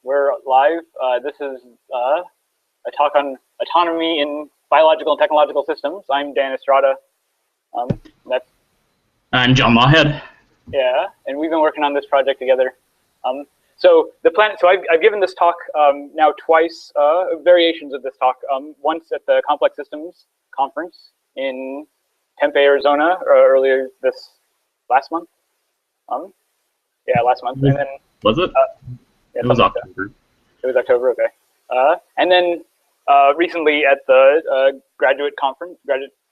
We're live. This is a talk on autonomy in biological and technological systems. I'm Dan Estrada. I'm Jon Lawhead. Yeah, and we've been working on this project together. So I've given this talk now twice, variations of this talk. Once at the Complex Systems Conference in Tempe, Arizona, earlier this last month. Yeah, last month. And then was it? Yeah, it was October. It was October, okay. And then recently at the graduate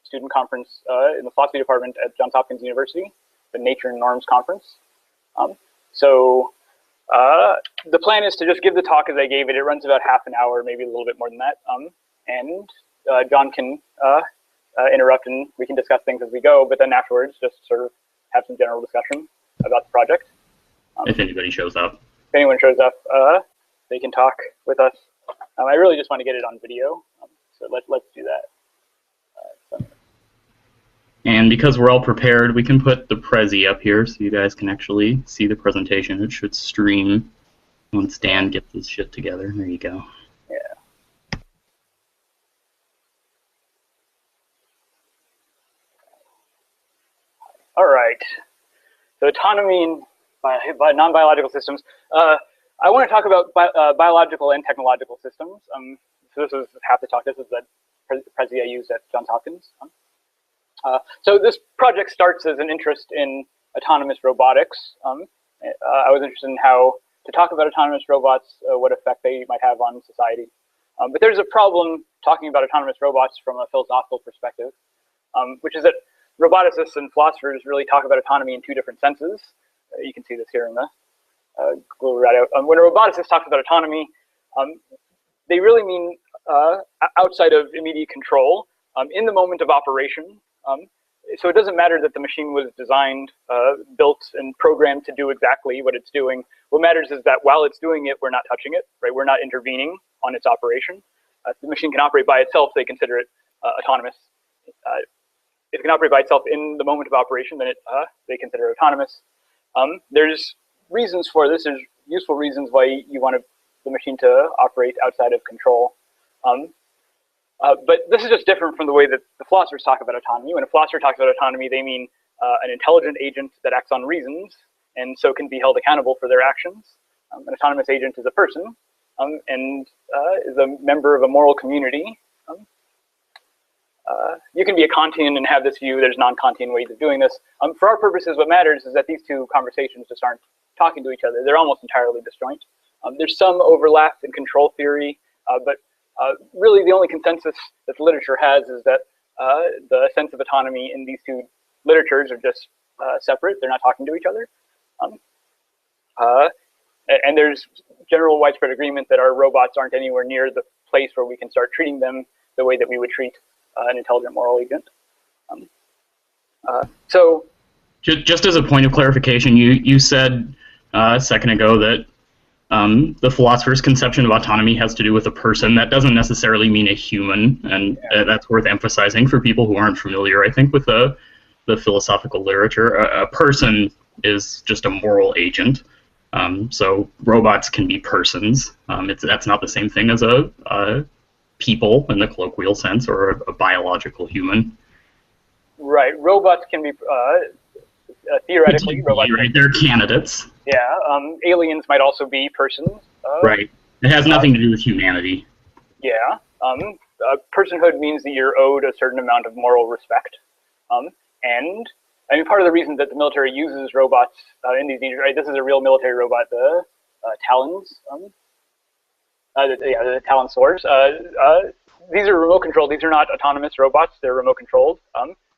student conference in the philosophy department at Johns Hopkins University, the Nature and Norms conference. So the plan is to just give the talk as I gave it. It runs about half an hour, maybe a little bit more than that. And John can interrupt and we can discuss things as we go, but then afterwards just sort of have some general discussion about the project. If anybody shows up. If anyone shows up, they can talk with us. I really just want to get it on video, so let's do that. And because we're all prepared, we can put the Prezi up here so you guys can actually see the presentation. It should stream once Dan gets this shit together. There you go. Yeah. All right. So autonomy in non-biological systems. I want to talk about biological and technological systems. So this is half the talk. This is the Prezi I used at Johns Hopkins. So this project starts as an interest in autonomous robotics. I was interested in how to talk about autonomous robots, what effect they might have on society. But there's a problem talking about autonomous robots from a philosophical perspective, which is that roboticists and philosophers really talk about autonomy in two different senses. You can see this here in the glue right out. When a roboticist talks about autonomy, they really mean outside of immediate control, in the moment of operation. So it doesn't matter that the machine was designed, built, and programmed to do exactly what it's doing. What matters is that while it's doing it, we're not touching it, right? We're not intervening on its operation. If the machine can operate by itself, they consider it autonomous. If it can operate by itself in the moment of operation, then they consider it autonomous. There's reasons for this. There's useful reasons why you want the machine to operate outside of control. But this is just different from the way that the philosophers talk about autonomy. When a philosopher talks about autonomy, they mean an intelligent agent that acts on reasons and so can be held accountable for their actions. An autonomous agent is a person and is a member of a moral community. You can be a Kantian and have this view. There's non-Kantian ways of doing this. For our purposes, what matters is that these two conversations just aren't talking to each other. They're almost entirely disjoint. There's some overlap in control theory, but really the only consensus that the literature has is that the sense of autonomy in these two literatures are just separate. They're not talking to each other. And there's general widespread agreement that our robots aren't anywhere near the place where we can start treating them the way that we would treat an intelligent moral agent. So, just as a point of clarification, you said a second ago that the philosopher's conception of autonomy has to do with a person. That doesn't necessarily mean a human, and that's worth emphasizing for people who aren't familiar, I think, with the philosophical literature. A person is just a moral agent. So robots can be persons. That's not the same thing as a people in the colloquial sense, or a biological human. Right. Robots can be theoretically. Robots right. They're candidates. Yeah. Aliens might also be persons. Right. It has nothing to do with humanity. Yeah. Personhood means that you're owed a certain amount of moral respect. And I mean, part of the reason that the military uses robots in these, right? This is a real military robot, the Talons. The Talon swords. These are remote controlled. These are not autonomous robots. They're remote controlled.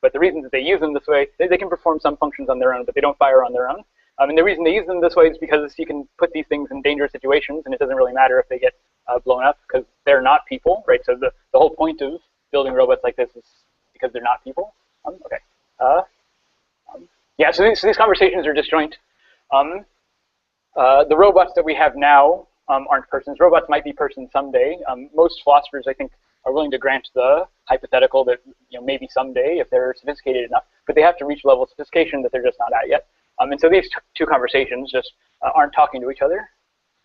But the reason that they use them this way, they can perform some functions on their own, but they don't fire on their own. And the reason they use them this way is because you can put these things in dangerous situations, and it doesn't really matter if they get blown up because they're not people, right? So the whole point of building robots like this is because they're not people. Okay. Yeah. So these conversations are disjoint. The robots that we have now aren't persons. Robots might be persons someday. Most philosophers, I think, are willing to grant the hypothetical that maybe someday, if they're sophisticated enough, but they have to reach a level of sophistication that they're just not at yet. And so these two conversations just aren't talking to each other.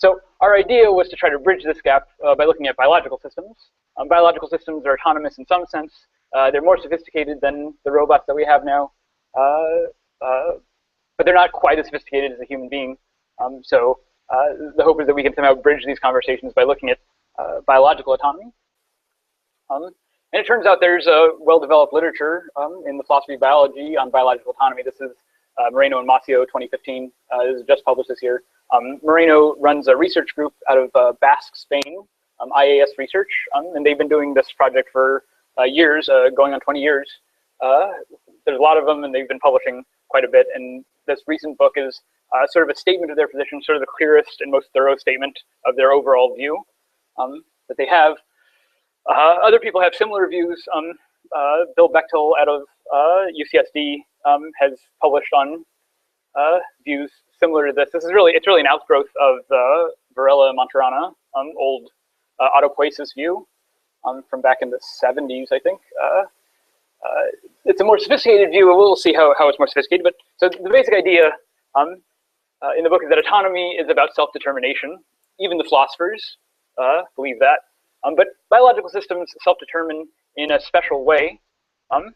So our idea was to try to bridge this gap by looking at biological systems. Biological systems are autonomous in some sense. They're more sophisticated than the robots that we have now, but they're not quite as sophisticated as a human being. So the hope is that we can somehow bridge these conversations by looking at biological autonomy. And it turns out there's a well-developed literature in the philosophy of biology on biological autonomy. This is Moreno and Mossio, 2015. This is just published this year. Moreno runs a research group out of Basque, Spain, IAS Research, and they've been doing this project for years, going on 20 years. There's a lot of them, and they've been publishing quite a bit. And this recent book is sort of a statement of their position, sort of the clearest and most thorough statement of their overall view that they have. Other people have similar views. Bill Bechtel out of UCSD has published on views similar to this. It's really an outgrowth of the Varela Monterana old autopoiesis view from back in the 70s, I think. It's a more sophisticated view. We'll see how it's more sophisticated. But so the basic idea in the book is that autonomy is about self-determination. Even the philosophers believe that. But biological systems self-determine in a special way, in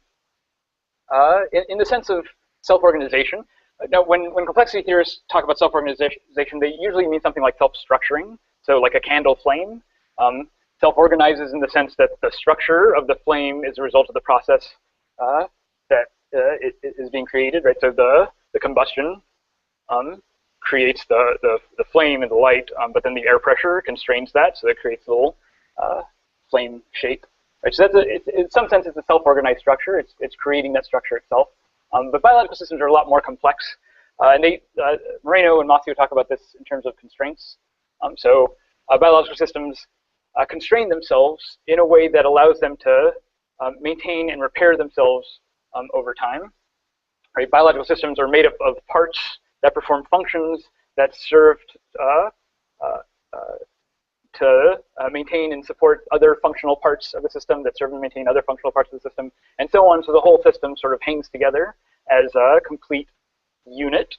the sense of self-organization. Now, when complexity theorists talk about self-organization, they usually mean something like self-structuring. So like a candle flame self-organizes in the sense that the structure of the flame is a result of the process that it is being created, right? So the combustion creates the flame and the light, but then the air pressure constrains that, so it creates a little flame shape. Right? So that's in some sense, it's a self-organized structure. It's creating that structure itself. But biological systems are a lot more complex. And Moreno and Mossio talk about this in terms of constraints. So biological systems constrain themselves in a way that allows them to maintain and repair themselves over time. Right? Biological systems are made up of parts that perform functions that serve to maintain and support other functional parts of the system, that serve and maintain other functional parts of the system, and so on. So the whole system sort of hangs together as a complete unit.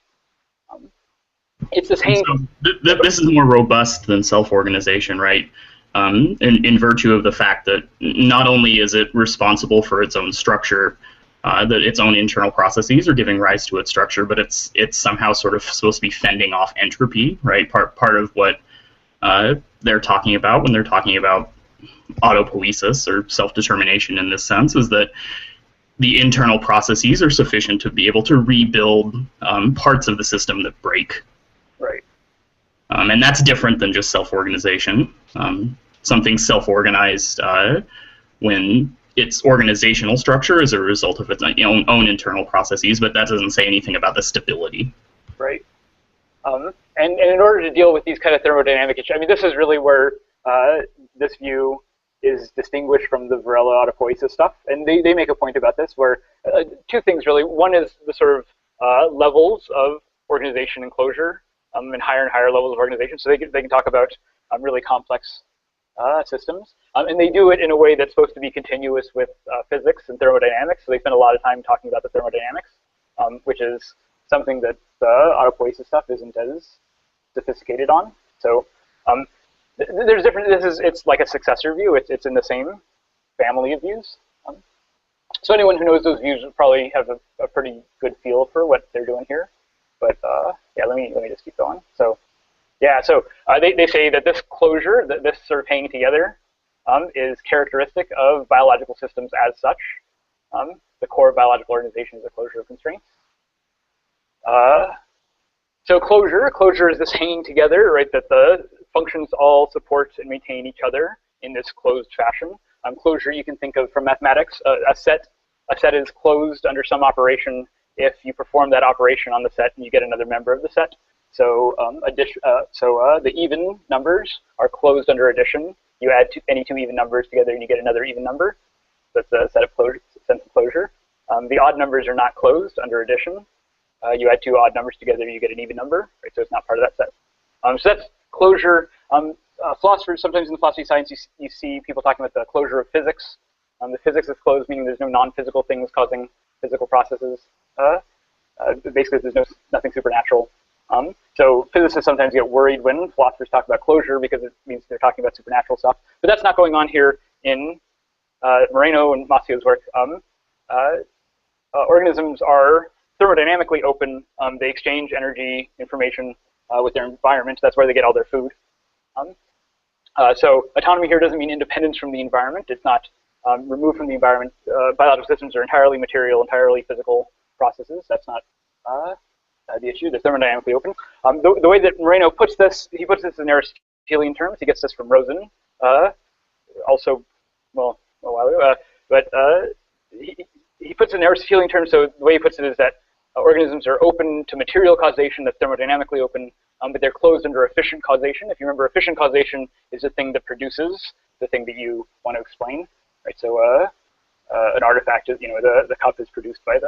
It's this hang. So this is more robust than self-organization, right? In virtue of the fact that not only is it responsible for its own structure, that its own internal processes are giving rise to its structure, but it's somehow sort of supposed to be fending off entropy, right? Part of what they're talking about when they're talking about autopoiesis or self-determination in this sense is that the internal processes are sufficient to be able to rebuild parts of the system that break. Right. And that's different than just self-organization. Something self-organized when its organizational structure is a result of its own internal processes, but that doesn't say anything about the stability. Right. And in order to deal with these kind of thermodynamic issues, I mean, this is really where this view is distinguished from the Varela autopoiesis stuff. And they make a point about this, where two things really. One is the sort of levels of organization and closure, and higher levels of organization. So they can talk about really complex systems. And they do it in a way that's supposed to be continuous with physics and thermodynamics. So they spend a lot of time talking about the thermodynamics, which is something that the autopoiesis stuff isn't as sophisticated on. So there's different. It's like a successor view. It's in the same family of views. So anyone who knows those views will probably have a pretty good feel for what they're doing here. But yeah, let me just keep going. So yeah, so they say that this closure, this sort of hanging together, is characteristic of biological systems as such. The core of biological organization is the closure of constraints. So closure is this hanging together, right? That the functions all support and maintain each other in this closed fashion. Closure you can think of from mathematics. A set is closed under some operation if you perform that operation on the set and you get another member of the set. So the even numbers are closed under addition. You add any two even numbers together and you get another even number. That's a sense of closure. The odd numbers are not closed under addition. You add two odd numbers together, you get an even number, right? So it's not part of that set. So that's closure. Philosophers, sometimes in the philosophy of science, you see people talking about the closure of physics. The physics is closed, meaning there's no non-physical things causing physical processes. Basically, there's nothing supernatural So physicists sometimes get worried when philosophers talk about closure because it means they're talking about supernatural stuff. But that's not going on here in Moreno and Mossio's work. Organisms are thermodynamically open. They exchange energy, information with their environment. That's where they get all their food. So autonomy here doesn't mean independence from the environment. It's not removed from the environment. Biological systems are entirely material, entirely physical processes. That's not the issue. They're thermodynamically open. The way that Moreno puts this, he puts this in Aristotelian terms. He gets this from Rosen, also, well, a while ago. But he puts it in Aristotelian terms. So the way he puts it is that organisms are open to material causation that's thermodynamically open, but they're closed under efficient causation. If you remember, efficient causation is the thing that produces the thing that you want to explain, right? So an artifact is, the cup is produced by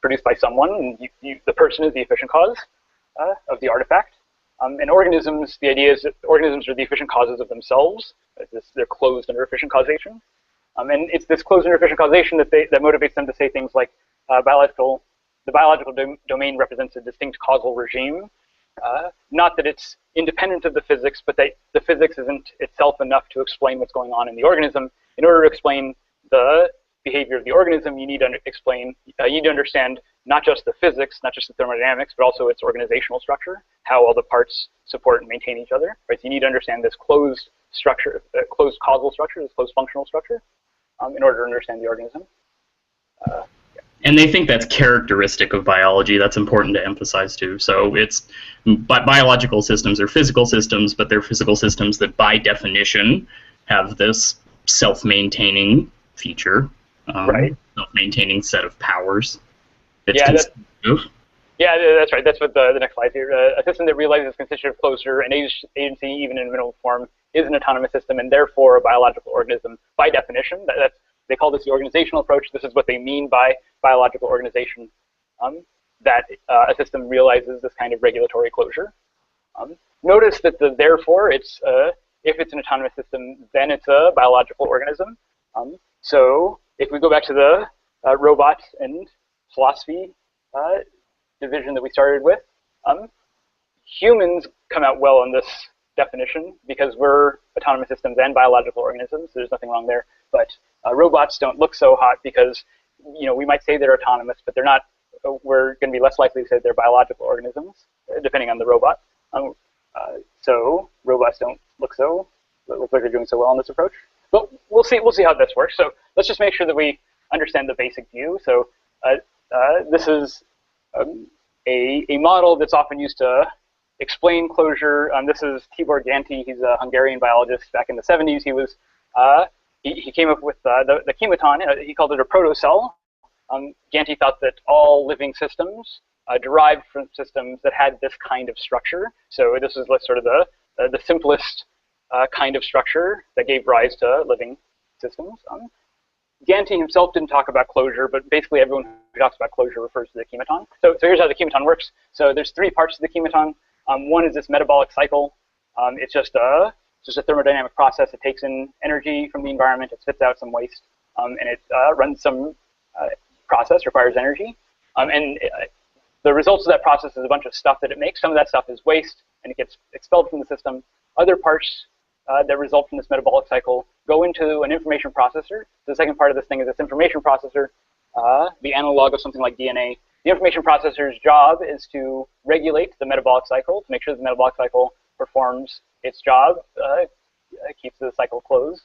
produced by someone, and the person is the efficient cause of the artifact. And organisms, the idea is that organisms are the efficient causes of themselves. They're closed under efficient causation. And it's this closed under efficient causation that motivates them to say things like the biological domain represents a distinct causal regime. Not that it's independent of the physics, but that the physics isn't itself enough to explain what's going on in the organism. In order to explain the behavior of the organism, you need to understand not just the physics, not just the thermodynamics, but also its organizational structure, how all the parts support and maintain each other. Right? So you need to understand this closed structure, closed causal structure, this closed functional structure, in order to understand the organism. And they think that's characteristic of biology. That's important to emphasize too. So it's biological systems are physical systems, but they're physical systems that by definition have this self-maintaining feature, right? Self-maintaining set of powers. Yeah, that's right. That's what the next slide here. A system that realizes constitutive closure and agency, even in minimal form, is an autonomous system, and therefore a biological organism by definition. They call this the organizational approach. This is what they mean by biological organization, that a system realizes this kind of regulatory closure. Notice that the therefore, if it's an autonomous system, then it's a biological organism. So if we go back to the robot and philosophy division that we started with, humans come out well on this definition because we're autonomous systems and biological organisms. So there's nothing wrong there. But robots don't look so hot because we might say they're autonomous, but they're not. We're going to be less likely to say they're biological organisms, depending on the robot. So robots don't look like they're doing so well on this approach. But we'll see how this works. So let's just make sure that we understand the basic view. So this is a model that's often used to explain closure. This is Tibor Ganti. He's a Hungarian biologist. Back in the 70s, he came up with the chematon. He called it a protocell. Ganti thought that all living systems derived from systems that had this kind of structure. So this is sort of the simplest kind of structure that gave rise to living systems. Ganti himself didn't talk about closure, but basically everyone who talks about closure refers to the chematon. So here's how the chematon works. So there's three parts to the chematon. One is this metabolic cycle. It's just a thermodynamic process. It takes in energy from the environment, it spits out some waste, and it runs some process, requires energy. The results of that process is a bunch of stuff that it makes. Some of that stuff is waste, and it gets expelled from the system. Other parts that result from this metabolic cycle go into an information processor. The second part of this thing is this information processor, the analog of something like DNA. The information processor's job is to regulate the metabolic cycle, to make sure the metabolic cycle performs its job, keeps the cycle closed.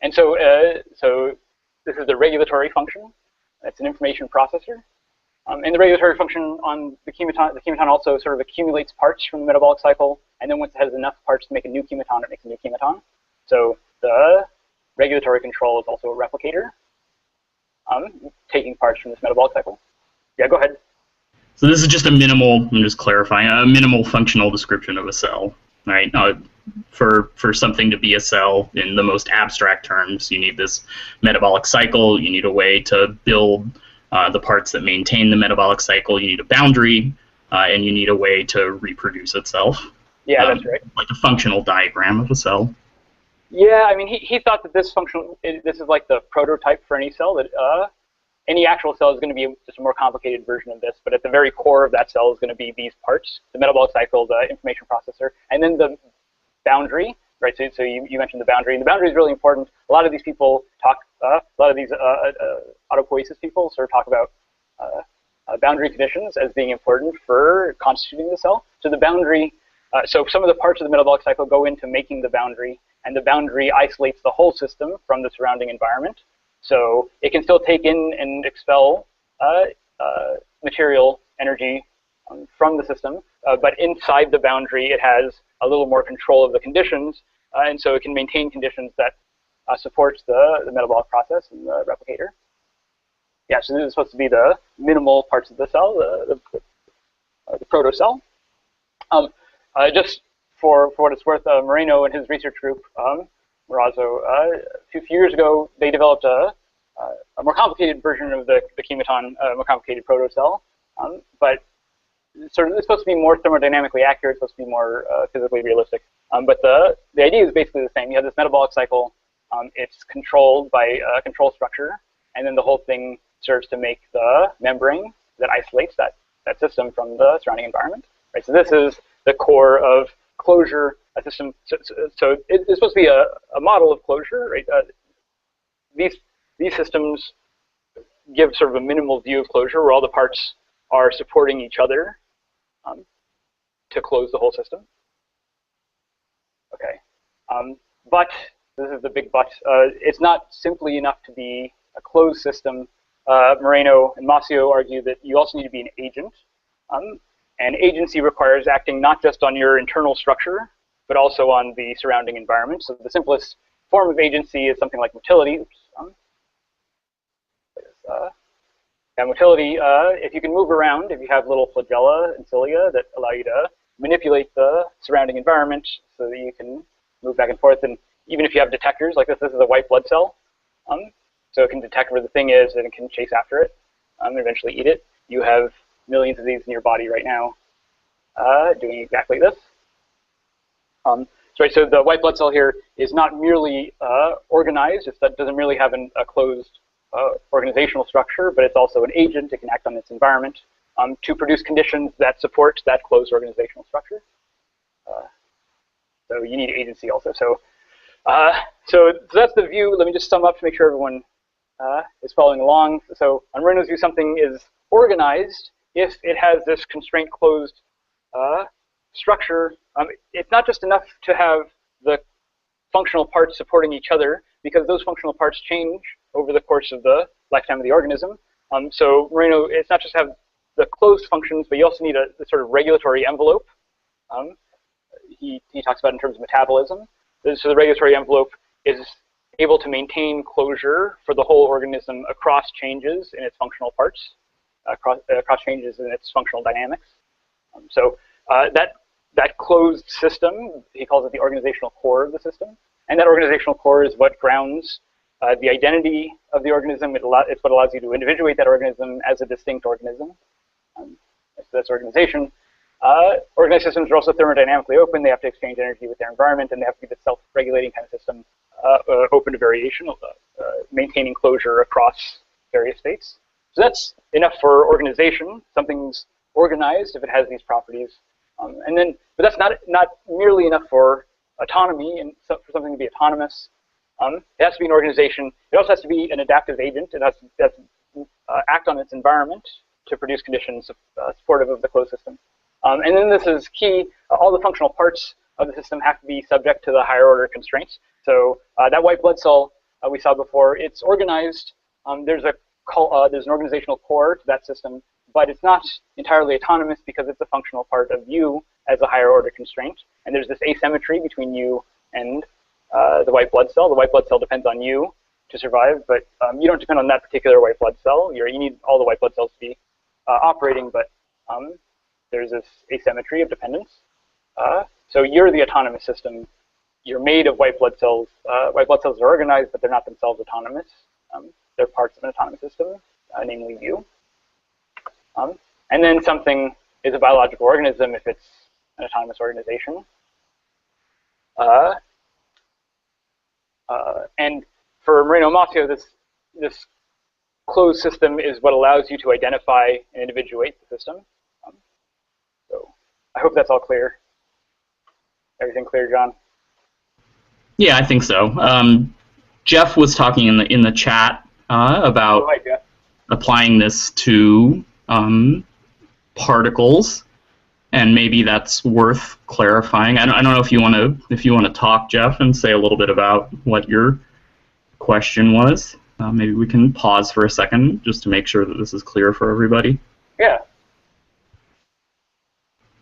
And so this is the regulatory function. It's an information processor. And the regulatory function on the chematon also sort of accumulates parts from the metabolic cycle, and then once it has enough parts to make a new chematon, it makes a new chematon. So the regulatory control is also a replicator, taking parts from this metabolic cycle. Yeah, go ahead. So this is just I'm just clarifying, a minimal functional description of a cell, right? For something to be a cell in the most abstract terms, you need this metabolic cycle, you need a way to build the parts that maintain the metabolic cycle, you need a boundary, and you need a way to reproduce itself. Yeah, that's right. Like a functional diagram of a cell. Yeah, I mean, he thought that this is like the prototype for any cell, that any actual cell is going to be just a more complicated version of this, but at the very core of that cell is going to be these parts: the metabolic cycle, the information processor, and then the boundary. Right, so you mentioned the boundary, and the boundary is really important. A lot of these people talk, a lot of these autopoiesis people sort of talk about boundary conditions as being important for constituting the cell. So the boundary, so some of the parts of the metabolic cycle go into making the boundary, and the boundary isolates the whole system from the surrounding environment. So it can still take in and expel material energy from the system, but inside the boundary, it has a little more control of the conditions, and so it can maintain conditions that supports the metabolic process and the replicator. Yeah, so this is supposed to be the minimal parts of the cell, the protocell. Just for what it's worth, Moreno and his research group, Morazzo, a few years ago, they developed a more complicated version of the chematon, more complicated protocell, but sort of it's supposed to be more thermodynamically accurate, it's supposed to be more physically realistic. But the idea is basically the same. You have this metabolic cycle. It's controlled by a control structure, and then the whole thing serves to make the membrane that isolates that system from the surrounding environment. Right. So this is the core of closure. A system. So it's supposed to be a model of closure. Right. These systems give sort of a minimal view of closure, where all the parts are supporting each other to close the whole system. Okay, but this is the big but. It's not simply enough to be a closed system. Moreno and Mossio argue that you also need to be an agent. And agency requires acting not just on your internal structure, but also on the surrounding environment. So the simplest form of agency is something like motility. Motility, if you can move around, if you have little flagella and cilia that allow you to manipulate the surrounding environment so that you can move back and forth, and even if you have detectors, like this is a white blood cell, so it can detect where the thing is and it can chase after it and eventually eat it. You have millions of these in your body right now doing exactly this. So the white blood cell here is not merely organized, it doesn't merely have a closed organizational structure, but it's also an agent. It can act on its environment to produce conditions that support that closed organizational structure. So you need agency also. So that's the view. Let me just sum up to make sure everyone is following along. So on Moreno's view, something is organized if it has this constraint closed structure. It's not just enough to have the functional parts supporting each other, because those functional parts change over the course of the lifetime of the organism. So Moreno, it's not just have the closed functions, but you also need a sort of regulatory envelope. He talks about in terms of metabolism. So the regulatory envelope is able to maintain closure for the whole organism across changes in its functional parts, across changes in its functional dynamics. That closed system, he calls it the organizational core of the system. And that organizational core is what grounds the identity of the organism. It's what allows you to individuate that organism as a distinct organism. So that's organization. Organized systems are also thermodynamically open. They have to exchange energy with their environment, and they have to be the self-regulating kind of system, open to variation, maintaining closure across various states. So that's enough for organization. Something's organized if it has these properties. But that's not merely enough for autonomy, and for something to be autonomous. It has to be an organization. It also has to be an adaptive agent. It has to act on its environment to produce conditions supportive of the closed system. And then this is key. All the functional parts of the system have to be subject to the higher order constraints. So that white blood cell we saw before, it's organized. There's an organizational core to that system, but it's not entirely autonomous because it's a functional part of you as a higher order constraint. And there's this asymmetry between you and the white blood cell. The white blood cell depends on you to survive, but you don't depend on that particular white blood cell. You need all the white blood cells to be operating, but there's this asymmetry of dependence. So you're the autonomous system. You're made of white blood cells. White blood cells are organized, but they're not themselves autonomous. They're parts of an autonomous system, namely you. And then something is a biological organism if it's an autonomous organization. And for Moreno and Mossio, this closed system is what allows you to identify and individuate the system. So I hope that's all clear. Everything clear, John? Yeah, I think so. Jeff was talking in the chat about Hi, Jeff. applying this to particles, and maybe that's worth clarifying. I don't know if you want to talk, Jeff, and say a little bit about what your question was. Maybe we can pause for a second just to make sure that this is clear for everybody. Yeah.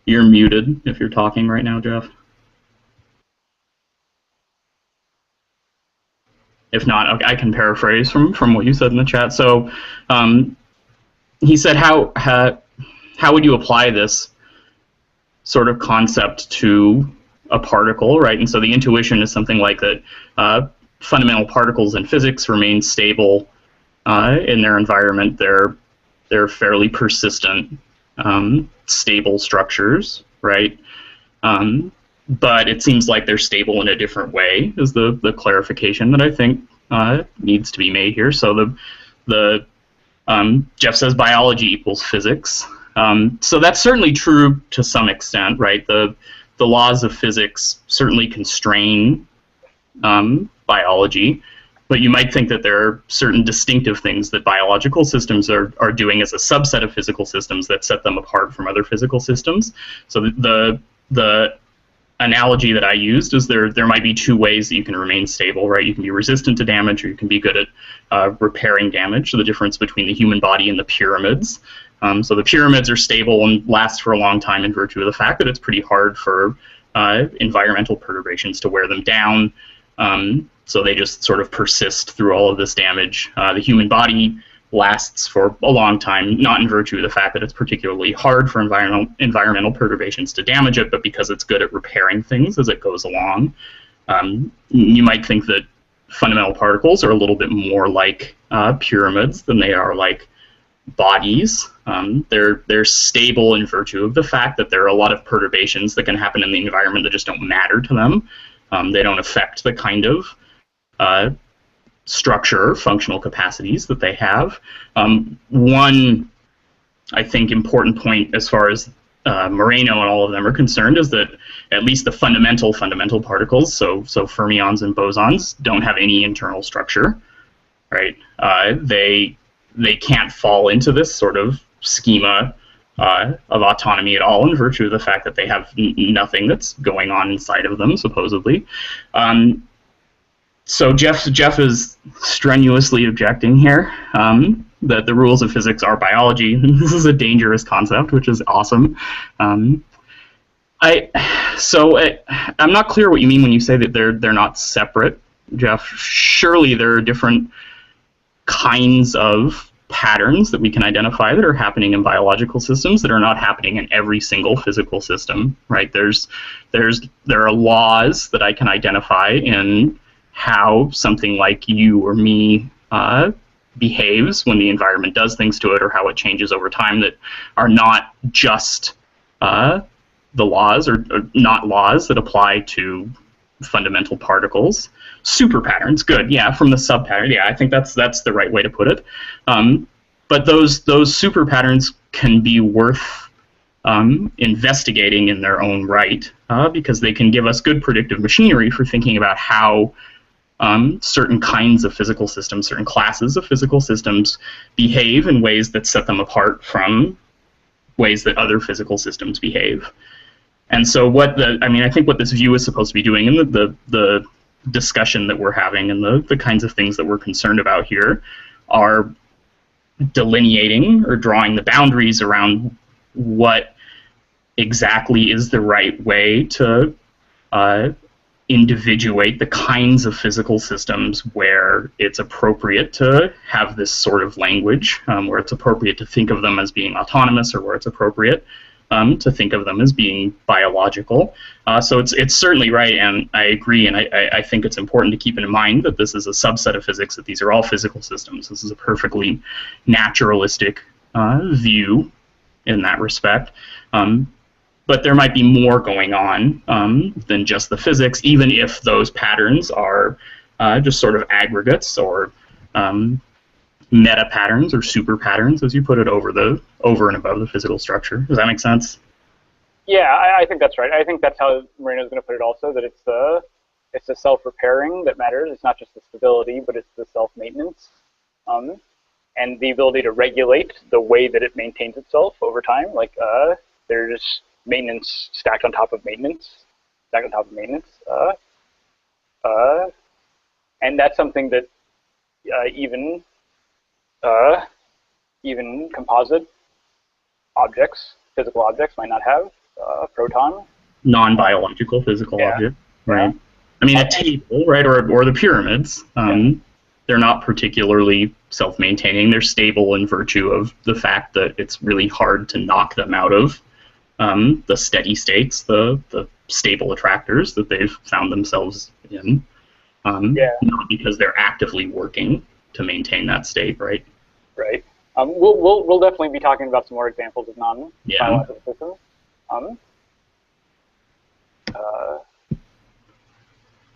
You're muted if you're talking right now, Jeff. If not, I can paraphrase from what you said in the chat. So he said, how would you apply this sort of concept to a particle, right? And so the intuition is something like that fundamental particles in physics remain stable in their environment. They're fairly persistent, stable structures, right? But it seems like they're stable in a different way, is the clarification that I think needs to be made here. So Jeff says biology equals physics. So that's certainly true to some extent, right? The laws of physics certainly constrain biology, but you might think that there are certain distinctive things that biological systems are doing as a subset of physical systems that set them apart from other physical systems. So the analogy that I used is there might be two ways that you can remain stable, right? You can be resistant to damage, or you can be good at repairing damage. So the difference between the human body and the pyramids. So the pyramids are stable and last for a long time in virtue of the fact that it's pretty hard for environmental perturbations to wear them down. So they just sort of persist through all of this damage. The human body lasts for a long time, not in virtue of the fact that it's particularly hard for environmental perturbations to damage it, but because it's good at repairing things as it goes along. You might think that fundamental particles are a little bit more like pyramids than they are like bodies. They're stable in virtue of the fact that there are a lot of perturbations that can happen in the environment that just don't matter to them. They don't affect the kind of structure or functional capacities that they have. One, I think, important point as far as Moreno and all of them are concerned is that at least the fundamental particles, so fermions and bosons, don't have any internal structure, right? They can't fall into this sort of schema of autonomy at all in virtue of the fact that they have nothing that's going on inside of them, supposedly. So Jeff is strenuously objecting here that the rules of physics are biology. This is a dangerous concept, which is awesome. I'm not clear what you mean when you say that they're not separate, Jeff. Surely there are different kinds of patterns that we can identify that are happening in biological systems that are not happening in every single physical system, right? There are laws that I can identify in how something like you or me behaves when the environment does things to it, or how it changes over time, that are not just the laws or not laws that apply to fundamental particles. Super patterns, good, yeah, from the sub-pattern, yeah, I think that's the right way to put it. But those super patterns can be worth investigating in their own right, because they can give us good predictive machinery for thinking about how certain kinds of physical systems, certain classes of physical systems behave in ways that set them apart from ways that other physical systems behave. And so I think what this view is supposed to be doing in the discussion that we're having and the kinds of things that we're concerned about here are delineating or drawing the boundaries around what exactly is the right way to individuate the kinds of physical systems where it's appropriate to have this sort of language, where it's appropriate to think of them as being autonomous, or where it's appropriate to think of them as being biological. So it's certainly right, and I agree, and I think it's important to keep in mind that this is a subset of physics, that these are all physical systems. This is a perfectly naturalistic view in that respect. But there might be more going on than just the physics, even if those patterns are just sort of aggregates or meta patterns or super patterns, as you put it, over and above the physical structure. Does that make sense? Yeah, I think that's right. I think that's how Moreno's going to put it also, that it's the self-repairing that matters. It's not just the stability, but it's the self-maintenance. And the ability to regulate the way that it maintains itself over time. Like there's maintenance stacked on top of maintenance, stacked on top of maintenance. And that's something that even composite objects, physical objects, might not have. Proton. Non-biological physical object, right? Yeah. I mean, a table, right, or the pyramids. They're not particularly self-maintaining. They're stable in virtue of the fact that it's really hard to knock them out of the steady states, the stable attractors that they've found themselves in. Not because they're actively working to maintain that state, right? Right. We'll definitely be talking about some more examples of non-biological systems.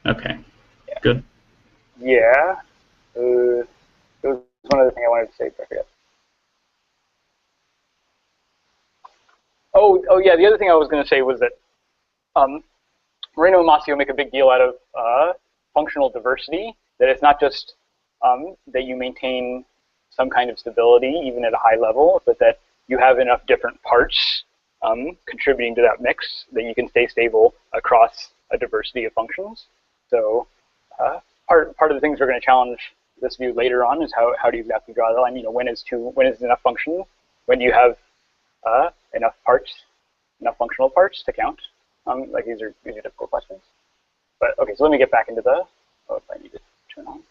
Okay. Good. Yeah. There was one other thing I wanted to say, but I forget. Oh yeah. The other thing I was going to say was that Moreno and Mossio make a big deal out of functional diversity. That it's not just that you maintain some kind of stability, even at a high level, but that you have enough different parts contributing to that mix that you can stay stable across a diversity of functions. So part of the things we're going to challenge this view later on is how do you exactly draw the line? You know, when is enough function? When do you have enough functional parts to count? Like these are difficult questions. But okay, so let me get back into the if I need to turn on.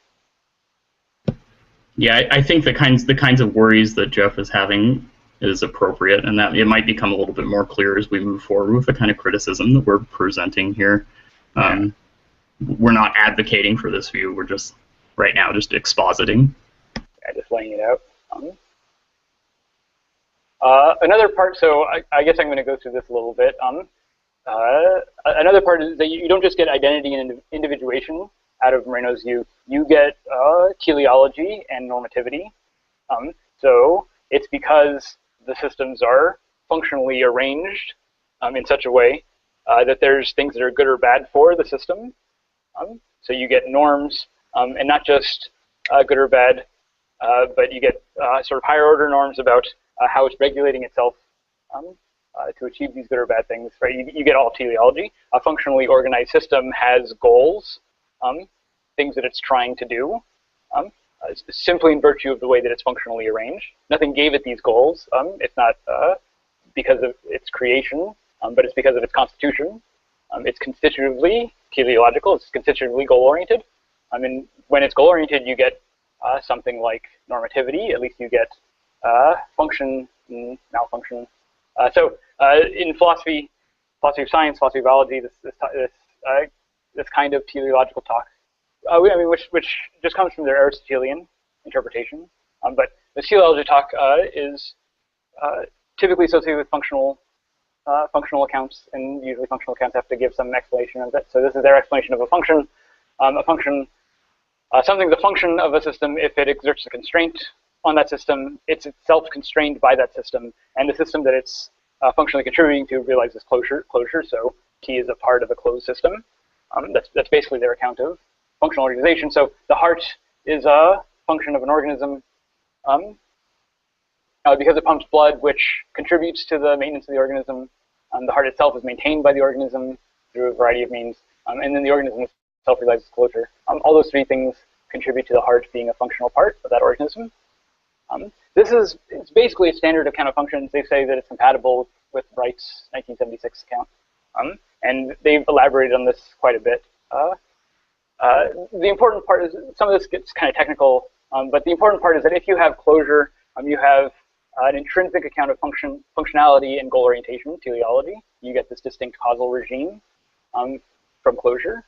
Yeah, I think the kinds of worries that Jeff is having is appropriate, and that it might become a little bit more clear as we move forward with the kind of criticism that we're presenting here. We're not advocating for this view. We're just right now just expositing. Yeah, just laying it out. Another part. So I guess I'm going to go through this a little bit. Another part is that you don't just get identity and individuation out of Moreno's view. You get teleology and normativity. So it's because the systems are functionally arranged in such a way that there's things that are good or bad for the system. So you get norms, and not just good or bad, but you get sort of higher order norms about how it's regulating itself to achieve these good or bad things. Right? You get all teleology. A functionally organized system has goals, things that it's trying to do, simply in virtue of the way that it's functionally arranged. Nothing gave it these goals. It's not because of its creation, but it's because of its constitution. It's constitutively teleological. It's constitutively goal-oriented. I mean, when it's goal-oriented, you get something like normativity. At least you get function, malfunction. So in philosophy of science, philosophy of biology, this kind of teleological talk, which just comes from their Aristotelian interpretation. But the teleology talk is typically associated with functional accounts, and usually functional accounts have to give some explanation of it. So this is their explanation of a function. Something's a function of a system if it exerts a constraint on that system. It's itself constrained by that system, and the system that it's functionally contributing to realizes closure. So T is a part of a closed system. That's basically their account of functional organization. So the heart is a function of an organism because it pumps blood, which contributes to the maintenance of the organism. The heart itself is maintained by the organism through a variety of means, and then the organism itself realizes closure. All those three things contribute to the heart being a functional part of that organism. It's basically a standard account of functions. They say that it's compatible with Wright's 1976 account, and they've elaborated on this quite a bit. The important part is, some of this gets kind of technical, but the important part is that if you have closure, you have an intrinsic account of functionality and goal orientation, teleology. You get this distinct causal regime from closure.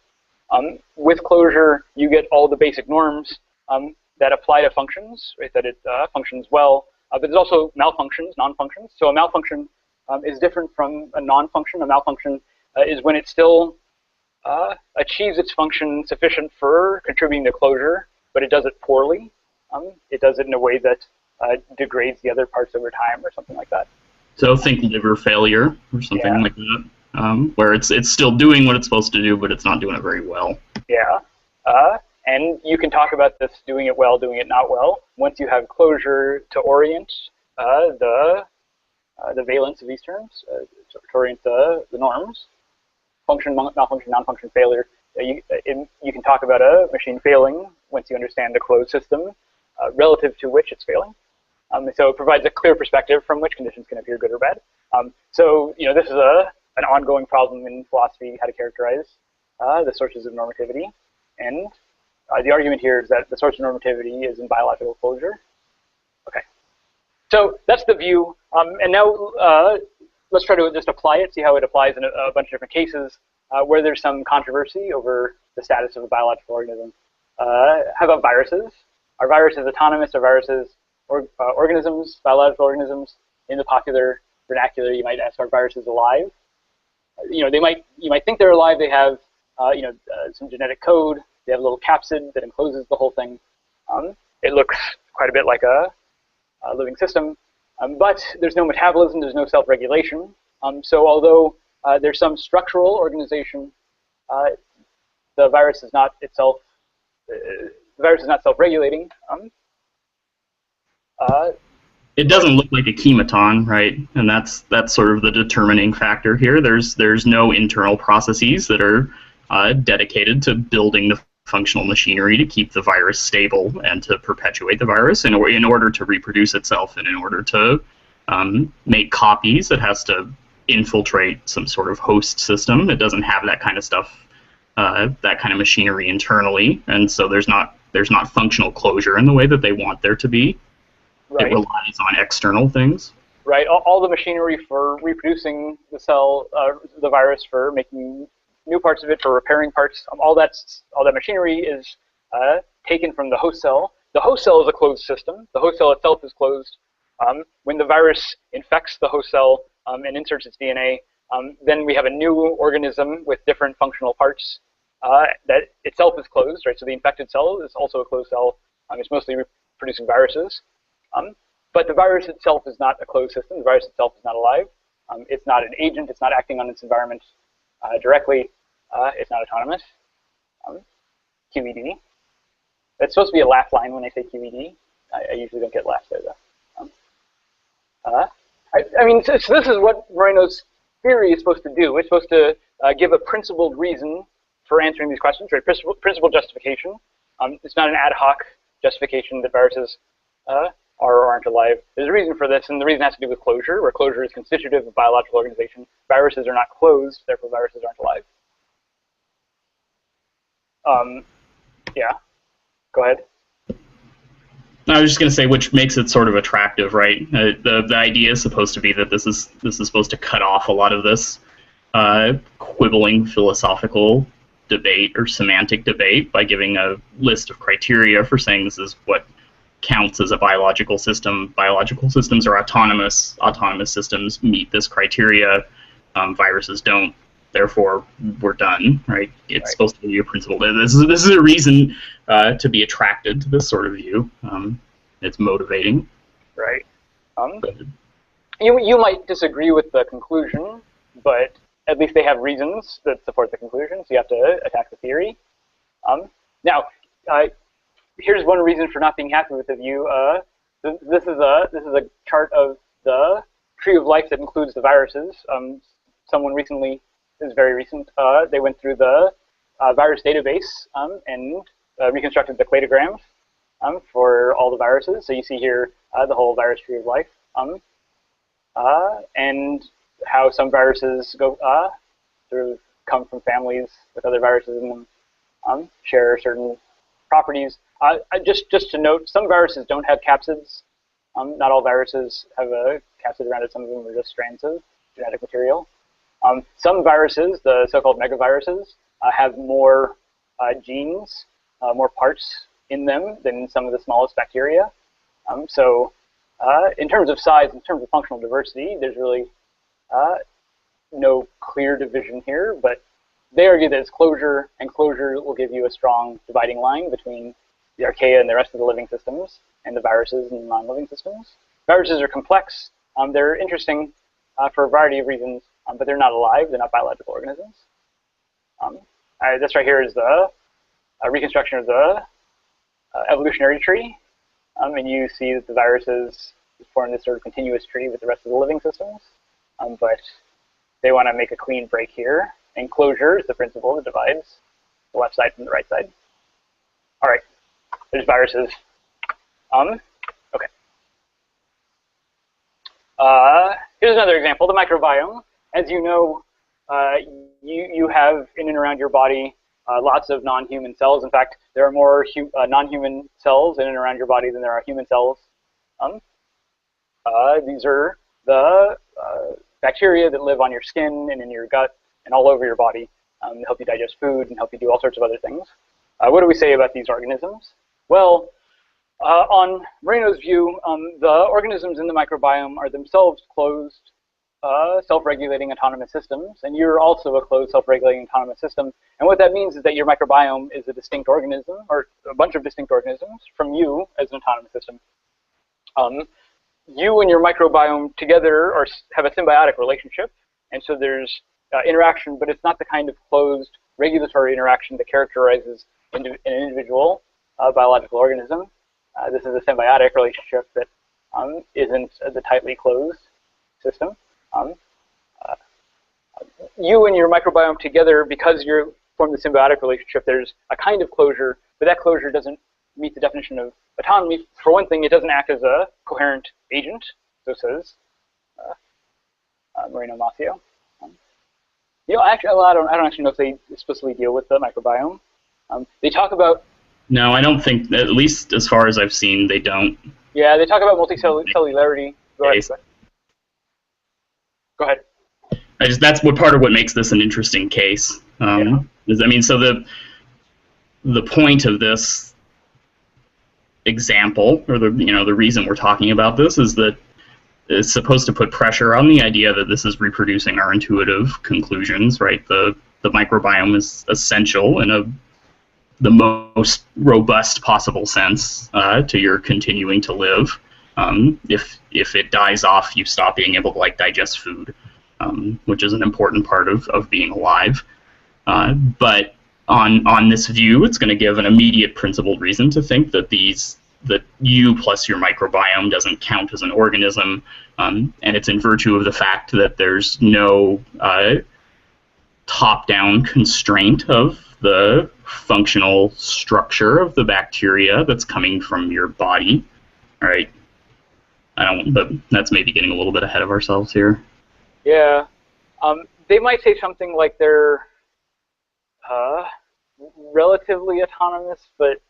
With closure, you get all the basic norms that apply to functions, right? That it functions well, but there's also malfunctions, non-functions. So a malfunction is different from a non-function. A malfunction is when it still achieves its function sufficient for contributing to closure, but it does it poorly. It does it in a way that degrades the other parts over time or something like that. So think liver failure or something Yeah. like that, where it's still doing what it's supposed to do, but it's not doing it very well. Yeah. And you can talk about this doing it well, doing it not well, once you have closure to orient the valence of these terms, to orient the norms, function, malfunction, non-function, failure. You can talk about a machine failing once you understand the closed system relative to which it's failing. So it provides a clear perspective from which conditions can appear good or bad. So this is an ongoing problem in philosophy, how to characterize the sources of normativity. And the argument here is that the source of normativity is in biological closure. Okay. So that's the view. And now let's try to just apply it, see how it applies in a bunch of different cases where there's some controversy over the status of a biological organism. How about viruses? Are viruses autonomous? Are viruses organisms, biological organisms? In the popular vernacular, you might ask, are viruses alive? You might think they're alive. They have some genetic code. They have a little capsid that encloses the whole thing. It looks quite a bit like a living system, but there's no metabolism. There's no self-regulation. So although there's some structural organization, the virus is not itself. The virus is not self-regulating. It doesn't look like a chematon, right? And that's sort of the determining factor here. There's no internal processes that are dedicated to building the functional machinery to keep the virus stable and to perpetuate the virus in order to reproduce itself and in order to make copies. It has to infiltrate some sort of host system. It doesn't have that kind of stuff, that kind of machinery internally, and so there's not functional closure in the way that they want there to be. Right. It relies on external things. Right. All the machinery for reproducing the cell, the virus, for making new parts of it, for repairing parts, all that machinery is taken from the host cell. The host cell is a closed system. The host cell itself is closed. When the virus infects the host cell and inserts its DNA, then we have a new organism with different functional parts that itself is closed. Right. So the infected cell is also a closed cell. It's mostly reproducing viruses. But the virus itself is not a closed system. The virus itself is not alive. It's not an agent. It's not acting on its environment directly. It's not autonomous. QED. It's supposed to be a laugh line when I say QED. I usually don't get laughs there, though. So this is what Moreno's theory is supposed to do. It's supposed to give a principled reason for answering these questions, right? Principled justification. It's not an ad hoc justification that viruses are or aren't alive. There's a reason for this, and the reason has to do with closure, where closure is constitutive of biological organization. Viruses are not closed, therefore viruses aren't alive. Yeah, go ahead. I was just going to say, which makes it sort of attractive, right? The idea is supposed to be that this is supposed to cut off a lot of this quibbling philosophical debate or semantic debate by giving a list of criteria for saying this is what counts as a biological system. Biological systems are autonomous. Autonomous systems meet this criteria. Viruses don't. Therefore, we're done, right? It's supposed to be a principle. This is a reason to be attracted to this sort of view. It's motivating. Right. You might disagree with the conclusion, but at least they have reasons that support the conclusion, so you have to attack the theory. Now, here's one reason for not being happy with the view. This is a chart of the tree of life that includes the viruses. Someone recently, this is very recent, they went through the virus database and reconstructed the cladograms for all the viruses. So you see here the whole virus tree of life, and how some viruses go sort of come from families with other viruses in them, share certain properties. Just to note, some viruses don't have capsids. Not all viruses have a capsid around it. Some of them are just strands of genetic material. Some viruses, the so-called megaviruses, have more genes, more parts in them than some of the smallest bacteria. So in terms of size, in terms of functional diversity, there's really no clear division here, but they argue that it's closure, and closure will give you a strong dividing line between the archaea and the rest of the living systems, and the viruses and non-living systems. Viruses are complex. They're interesting for a variety of reasons, but they're not alive. They're not biological organisms. This right here is the reconstruction of the evolutionary tree. And you see that the viruses form this sort of continuous tree with the rest of the living systems. But they want to make a clean break here. And closure is the principle that divides the left side from the right side. All right, there's viruses. Okay. Here's another example, the microbiome. As you know, you have in and around your body lots of non-human cells. In fact, there are more non-human cells in and around your body than there are human cells. These are the bacteria that live on your skin and in your gut and all over your body to help you digest food and help you do all sorts of other things. What do we say about these organisms? Well, on Moreno's view, the organisms in the microbiome are themselves closed, self-regulating autonomous systems, and you're also a closed, self-regulating autonomous system. And what that means is that your microbiome is a distinct organism, or a bunch of distinct organisms, from you as an autonomous system. You and your microbiome together have a symbiotic relationship, and so there's interaction, but it's not the kind of closed regulatory interaction that characterizes an individual biological organism. This is a symbiotic relationship that isn't the tightly closed system. You and your microbiome together, because you form the symbiotic relationship, there's a kind of closure, but that closure doesn't meet the definition of autonomy. For one thing, it doesn't act as a coherent agent, so says Moreno and Mossio. Actually, I don't actually know if they explicitly deal with the microbiome. They talk about... No, I don't think, at least as far as I've seen, they don't. Yeah, they talk about multicellularity. Go ahead. That's part of what makes this an interesting case. So the point of this example, or the reason we're talking about this, is that it's supposed to put pressure on the idea that this is reproducing our intuitive conclusions, right? The microbiome is essential in the most robust possible sense to your continuing to live. If it dies off, you stop being able to digest food, which is an important part of being alive. But on this view, it's going to give an immediate principled reason to think that that you plus your microbiome doesn't count as an organism, and it's in virtue of the fact that there's no top-down constraint of the functional structure of the bacteria that's coming from your body. All right. But that's maybe getting a little bit ahead of ourselves here. Yeah. They might say something like they're relatively autonomous, but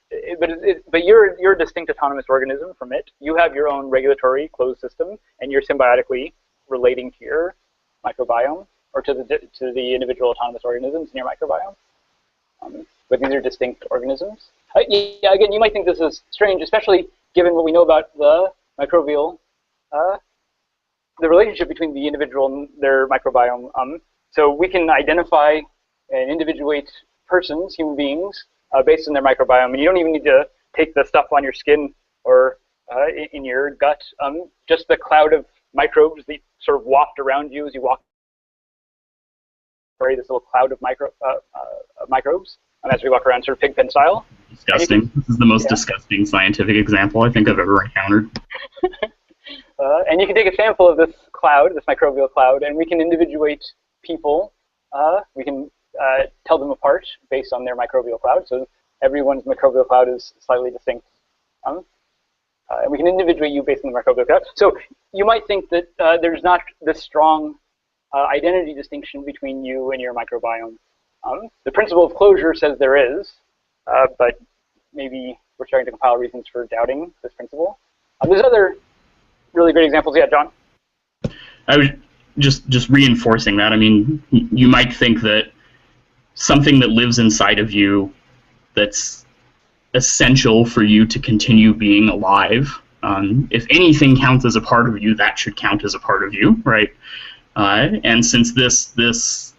you're a distinct autonomous organism from it. You have your own regulatory closed system, and you're symbiotically relating to your microbiome or to the individual autonomous organisms in your microbiome. But these are distinct organisms. Yeah, again, you might think this is strange, especially given what we know about the microbial, the relationship between the individual and their microbiome. So we can identify and individuate persons, human beings, based on their microbiome. And you don't even need to take the stuff on your skin or in your gut. Just the cloud of microbes that sort of waft around you as you walk. This little cloud of microbes as we walk around, sort of pigpen style. Disgusting. This is the most disgusting scientific example I think I've ever encountered. And you can take a sample of this cloud, this microbial cloud, and we can individuate people. We can tell them apart based on their microbial cloud. So everyone's microbial cloud is slightly distinct. And we can individuate you based on the microbial cloud. So you might think that there's not this strong identity distinction between you and your microbiome. The principle of closure says there is, but maybe we're starting to compile reasons for doubting this principle. There's other really great examples. Yeah, John? I was just reinforcing that. I mean, you might think that something that lives inside of you that's essential for you to continue being alive, if anything counts as a part of you, that should count as a part of you, right? And since this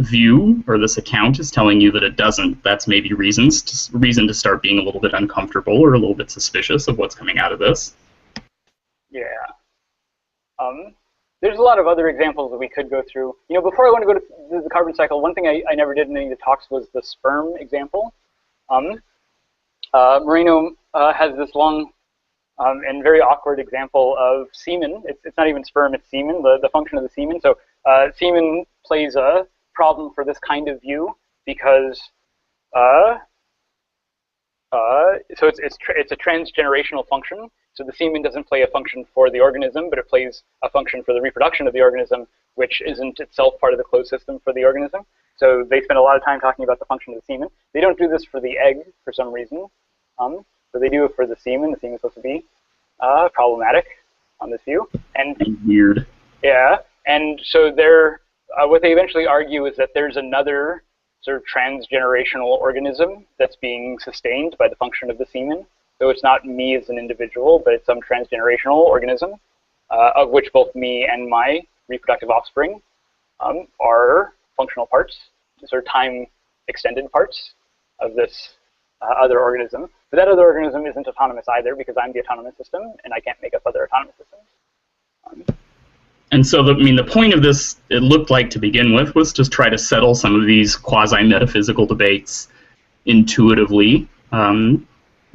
view or this account is telling you that it doesn't, that's maybe reason to start being a little bit uncomfortable or a little bit suspicious of what's coming out of this. Yeah. There's a lot of other examples that we could go through. You know, before I want to go to the carbon cycle, one thing I never did in any of the talks was the sperm example. Moreno has this long and very awkward example of semen. It's not even sperm, it's semen, the function of the semen. So semen plays a problem for this kind of view because so it's a transgenerational function. So the semen doesn't play a function for the organism, but it plays a function for the reproduction of the organism, which isn't itself part of the closed system for the organism. So they spend a lot of time talking about the function of the semen. They don't do this for the egg for some reason. So they do it for the semen. The semen is supposed to be problematic on this view. And weird. Yeah, and so they're what they eventually argue is that there's another sort of transgenerational organism that's being sustained by the function of the semen. So it's not me as an individual, but it's some transgenerational organism, of which both me and my reproductive offspring are functional parts, sort of time-extended parts of this other organism. But that other organism isn't autonomous either, because I'm the autonomous system, and I can't make up other autonomous systems. And so, the point of this, it looked like to begin with, was to try to settle some of these quasi-metaphysical debates intuitively,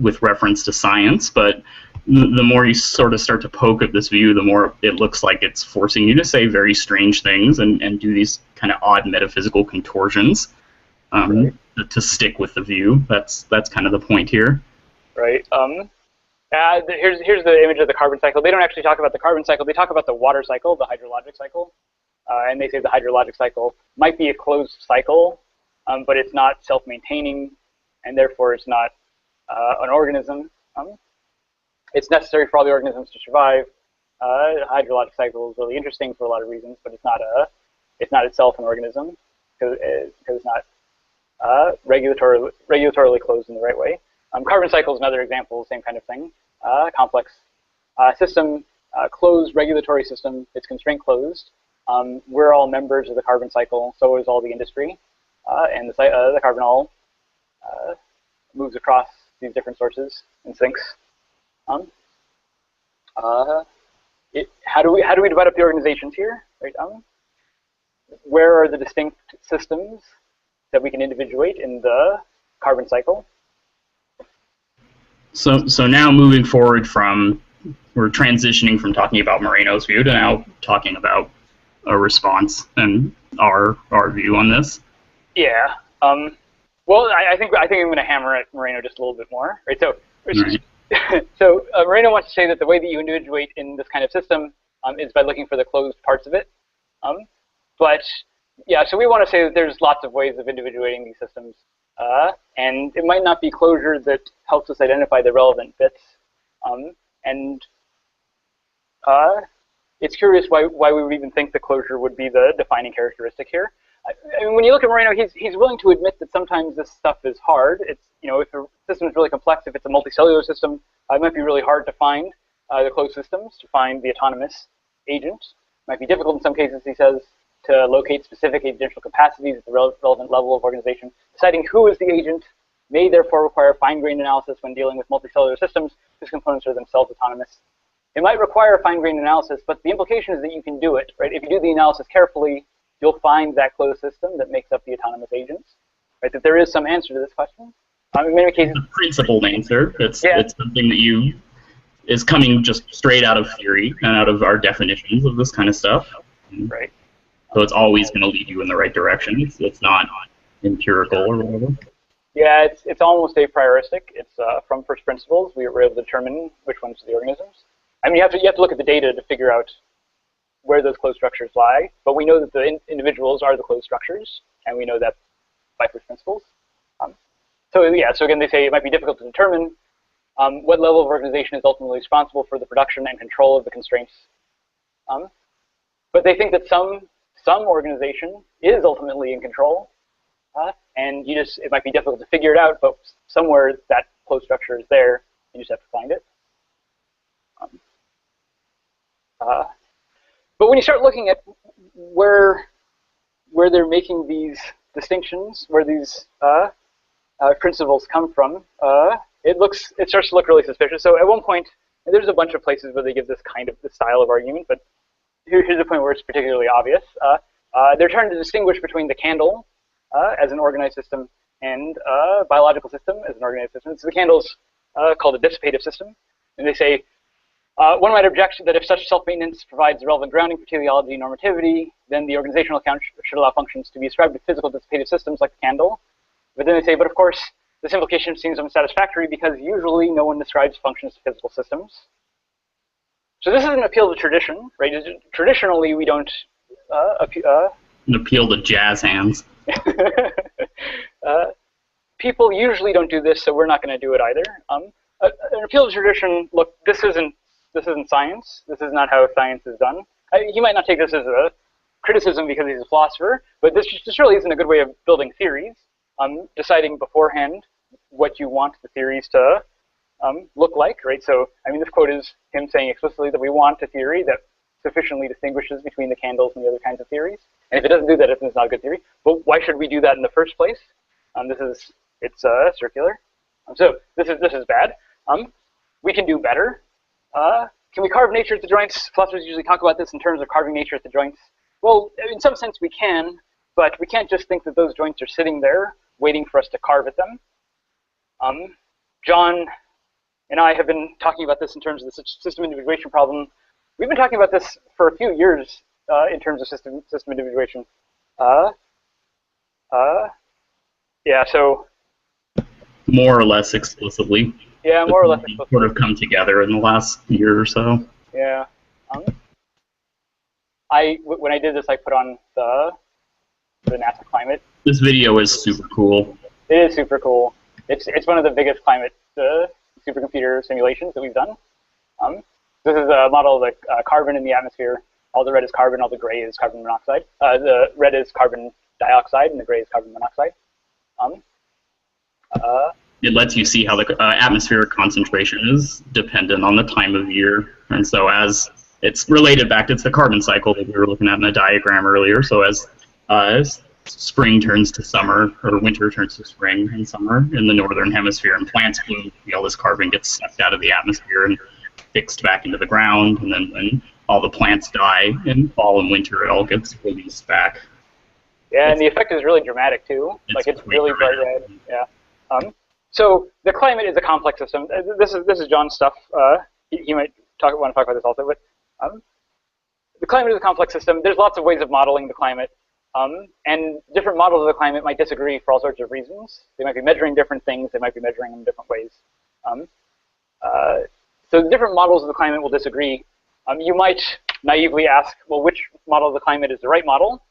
with reference to science, but the more you sort of start to poke at this view, the more it looks like it's forcing you to say very strange things and do these kind of odd metaphysical contortions Right. to stick with the view. That's kind of the point here. Right. Here's the image of the carbon cycle. They don't actually talk about the carbon cycle. They talk about the water cycle, the hydrologic cycle. And they say the hydrologic cycle might be a closed cycle, but it's not self-maintaining, and therefore it's not an organism. It's necessary for all the organisms to survive. The hydrologic cycle is really interesting for a lot of reasons, but it's not itself an organism because it's not regulatorily closed in the right way. Carbon cycle is another example, same kind of thing. Complex system, closed regulatory system. It's constraint closed. We're all members of the carbon cycle. So is all the industry, and the carbon all moves across these different sources and sinks. How do we divide up the organizations here? Right? Where are the distinct systems that we can individuate in the carbon cycle? So now moving forward we're transitioning from talking about Moreno's view to now talking about a response and our view on this. Yeah. Well, I think I'm going to hammer at Moreno just a little bit more. Right. So, Right. so Moreno wants to say that the way that you individuate in this kind of system is by looking for the closed parts of it. But yeah, so we want to say that there's lots of ways of individuating these systems, and it might not be closure that helps us identify the relevant bits. And it's curious why we would even think the closure would be the defining characteristic here. I mean, when you look at Moreno, he's willing to admit that sometimes this stuff is hard. It's, you know, if the system is really complex, if it's a multicellular system, it might be really hard to find the closed systems, to find the autonomous agent. It might be difficult in some cases, he says, to locate specific agential capacities at the relevant level of organization. Deciding who is the agent may therefore require fine-grained analysis when dealing with multicellular systems whose components are themselves autonomous. It might require fine-grained analysis, but the implication is that you can do it, right? If you do the analysis carefully, you'll find that closed system that makes up the autonomous agents, right? That there is some answer to this question. In many cases, it's a principled answer. It's something that is coming just straight out of theory and out of our definitions of this kind of stuff. Right. So it's always going to lead you in the right direction. It's not empirical or whatever. Yeah, it's almost a prioristic. It's from first principles. We were able to determine which ones are the organisms. I mean, you have to look at the data to figure out where those closed structures lie. But we know that the individuals are the closed structures, and we know that by first principles. So again, they say it might be difficult to determine what level of organization is ultimately responsible for the production and control of the constraints. But they think that some organization is ultimately in control, and it might be difficult to figure it out, but somewhere that closed structure is there. You just have to find it. But when you start looking at where where they're making these distinctions, where these principles come from, it starts to look really suspicious. So at one point, and there's a bunch of places where they give this kind of this style of argument, but here's the point where it's particularly obvious. They're trying to distinguish between the candle as an organized system and biological system as an organized system. So the candle's called a dissipative system, and they say one might object that if such self-maintenance provides relevant grounding for teleology and normativity, then the organizational account should allow functions to be ascribed to physical dissipative systems like the candle. But then they say, but of course, this implication seems unsatisfactory because usually no one ascribes functions to physical systems. So this is an appeal to tradition, right? Traditionally, we don't An appeal to jazz hands. People usually don't do this, so we're not going to do it either. An appeal to tradition. Look, this isn't science. This is not how science is done. He might not take this as a criticism because he's a philosopher, but this really isn't a good way of building theories. Deciding beforehand what you want the theories to look like, right? So, I mean, this quote is him saying explicitly that we want a theory that sufficiently distinguishes between the candles and the other kinds of theories. And if it doesn't do that, it's not a good theory. But why should we do that in the first place? It's circular. So this is bad. We can do better. Can we carve nature at the joints? Philosophers usually talk about this in terms of carving nature at the joints. Well, in some sense we can, but we can't just think that those joints are sitting there waiting for us to carve at them. Jon and I have been talking about this in terms of the system individuation problem. We've been talking about this for a few years in terms of system individuation. Yeah, so... More or less explicitly. Yeah, more or less explicitly. Sort of come together in the last year or so. Yeah. When I did this, I put on the NASA climate. This video is super cool. It is super cool. It's one of the biggest climate supercomputer simulations that we've done. This is a model of the carbon in the atmosphere. All the red is carbon, all the gray is carbon monoxide. The red is carbon dioxide, and the gray is carbon monoxide. It lets you see how the atmospheric concentration is dependent on the time of year. And so as it's related back to the carbon cycle that we were looking at in the diagram earlier. So as spring turns to summer, or winter turns to spring and summer in the northern hemisphere, and plants bloom, all this carbon gets sucked out of the atmosphere and fixed back into the ground. And then when all the plants die in fall and winter, it all gets released back. Yeah, and the effect is really dramatic too. It's really bright red. Yeah. So the climate is a complex system. This is Jon's stuff. He might want to talk about this also. But the climate is a complex system. There's lots of ways of modeling the climate, and different models of the climate might disagree for all sorts of reasons. They might be measuring different things. They might be measuring them in different ways. So the different models of the climate will disagree. You might naively ask, well, which model of the climate is the right model?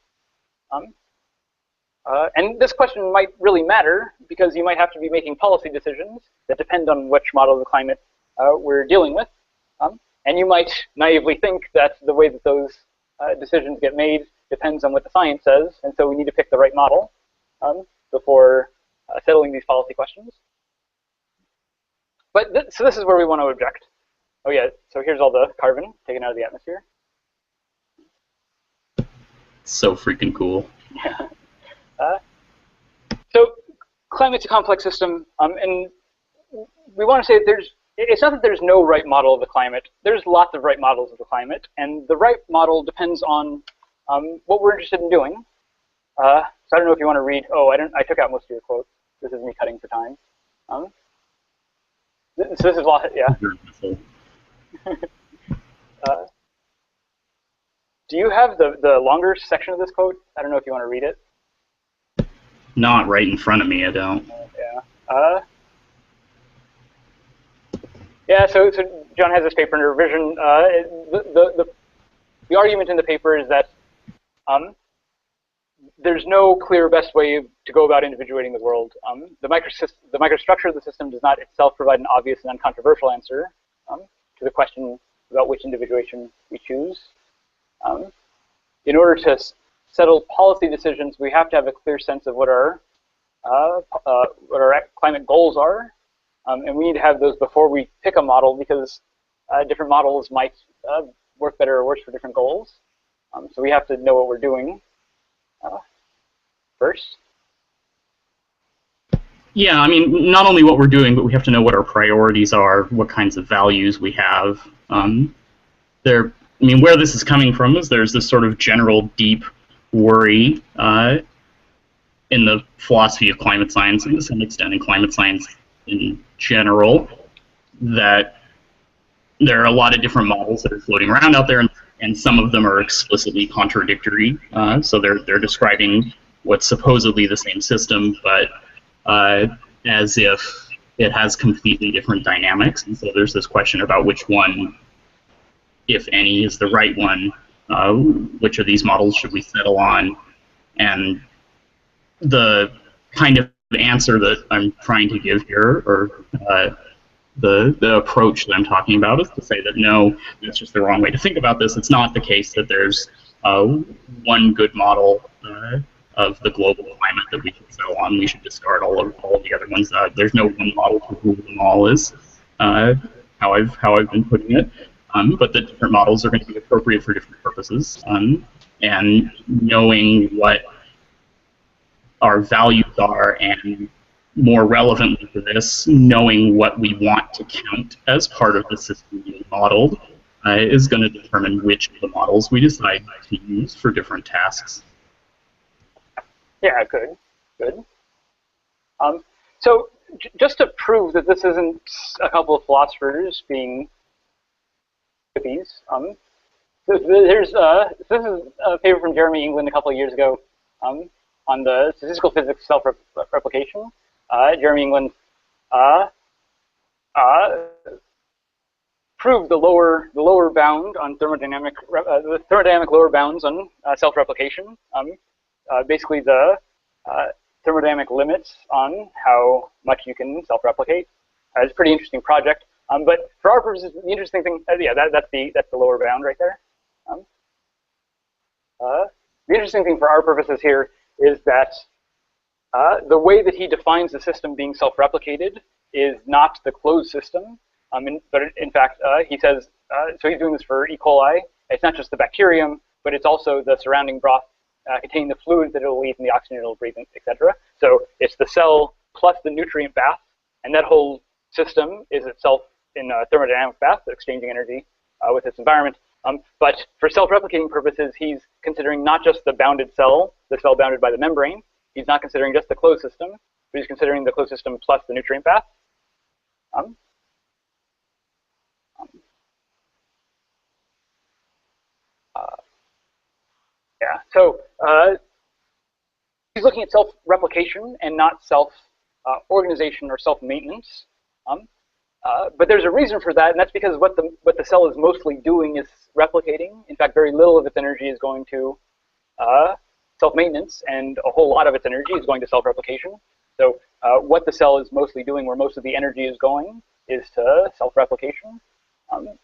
And this question might really matter because you might have to be making policy decisions that depend on which model of the climate we're dealing with. And you might naively think that the way that those decisions get made depends on what the science says, and so we need to pick the right model before settling these policy questions. But so this is where we want to object. Oh yeah, so here's all the carbon taken out of the atmosphere. So freaking cool. So climate's a complex system, and we want to say that it's not that there's no right model of the climate. There's lots of right models of the climate, and the right model depends on what we're interested in doing. So I don't know if you want to read. Oh, I took out most of your quotes. This is me cutting for time. So this is Lawhead, yeah. Do you have the longer section of this quote? I don't know if you want to read it. Not right in front of me, I don't. Yeah. Yeah, so Jon has this paper under revision. The argument in the paper is that there's no clear best way to go about individuating the world. The microstructure of the system does not itself provide an obvious and uncontroversial answer to the question about which individuation we choose. In order to settle policy decisions, we have to have a clear sense of what our climate goals are, and we need to have those before we pick a model because different models might work better or worse for different goals. So we have to know what we're doing. first? Yeah, I mean, not only what we're doing, but we have to know what our priorities are, what kinds of values we have. I mean, where this is coming from is there's this sort of general deep worry in the philosophy of climate science, and to some extent in climate science in general, that there are a lot of different models that are floating around out there, and some of them are explicitly contradictory. So they're describing what's supposedly the same system, but as if it has completely different dynamics. And so there's this question about which one, if any, is the right one. Which of these models should we settle on? And the kind of answer that I'm trying to give here, or the approach that I'm talking about, is to say that no, that's just the wrong way to think about this. It's not the case that there's one good model of the global climate that we should settle on. We should discard all of the other ones. There's no one model to rule them all, is how I've been putting it. But the different models are going to be appropriate for different purposes. And knowing what our values are, and more relevantly for this, knowing what we want to count as part of the system being modeled, is going to determine which of the models we decide to use for different tasks. Yeah, good. So just to prove that this isn't a couple of philosophers being hippies, this is a paper from Jeremy England a couple of years ago on the statistical physics self-replication. Jeremy England proved the lower bound on thermodynamic the thermodynamic lower bounds on self-replication. Basically the thermodynamic limits on how much you can self-replicate. It's a pretty interesting project. But for our purposes, the interesting thing, yeah, that's the lower bound right there. The interesting thing for our purposes here is that the way that he defines the system being self-replicated is not the closed system, but in fact, he says, so he's doing this for E. coli. It's not just the bacterium, but it's also the surrounding broth containing the fluids that it will eat and the oxygen it will breathe, etc. So it's the cell plus the nutrient bath, and that whole system is itself in a thermodynamic bath, exchanging energy with its environment. But for self-replicating purposes, he's considering not just the bounded cell, the cell bounded by the membrane. He's not considering just the closed system, but he's considering the closed system plus the nutrient bath. Yeah, so he's looking at self-replication and not self-organization or self-maintenance. But there's a reason for that, and that's because what the cell is mostly doing is replicating. In fact, very little of its energy is going to self-maintenance, and a whole lot of its energy is going to self-replication. So what the cell is mostly doing, where most of the energy is going, is to self-replication.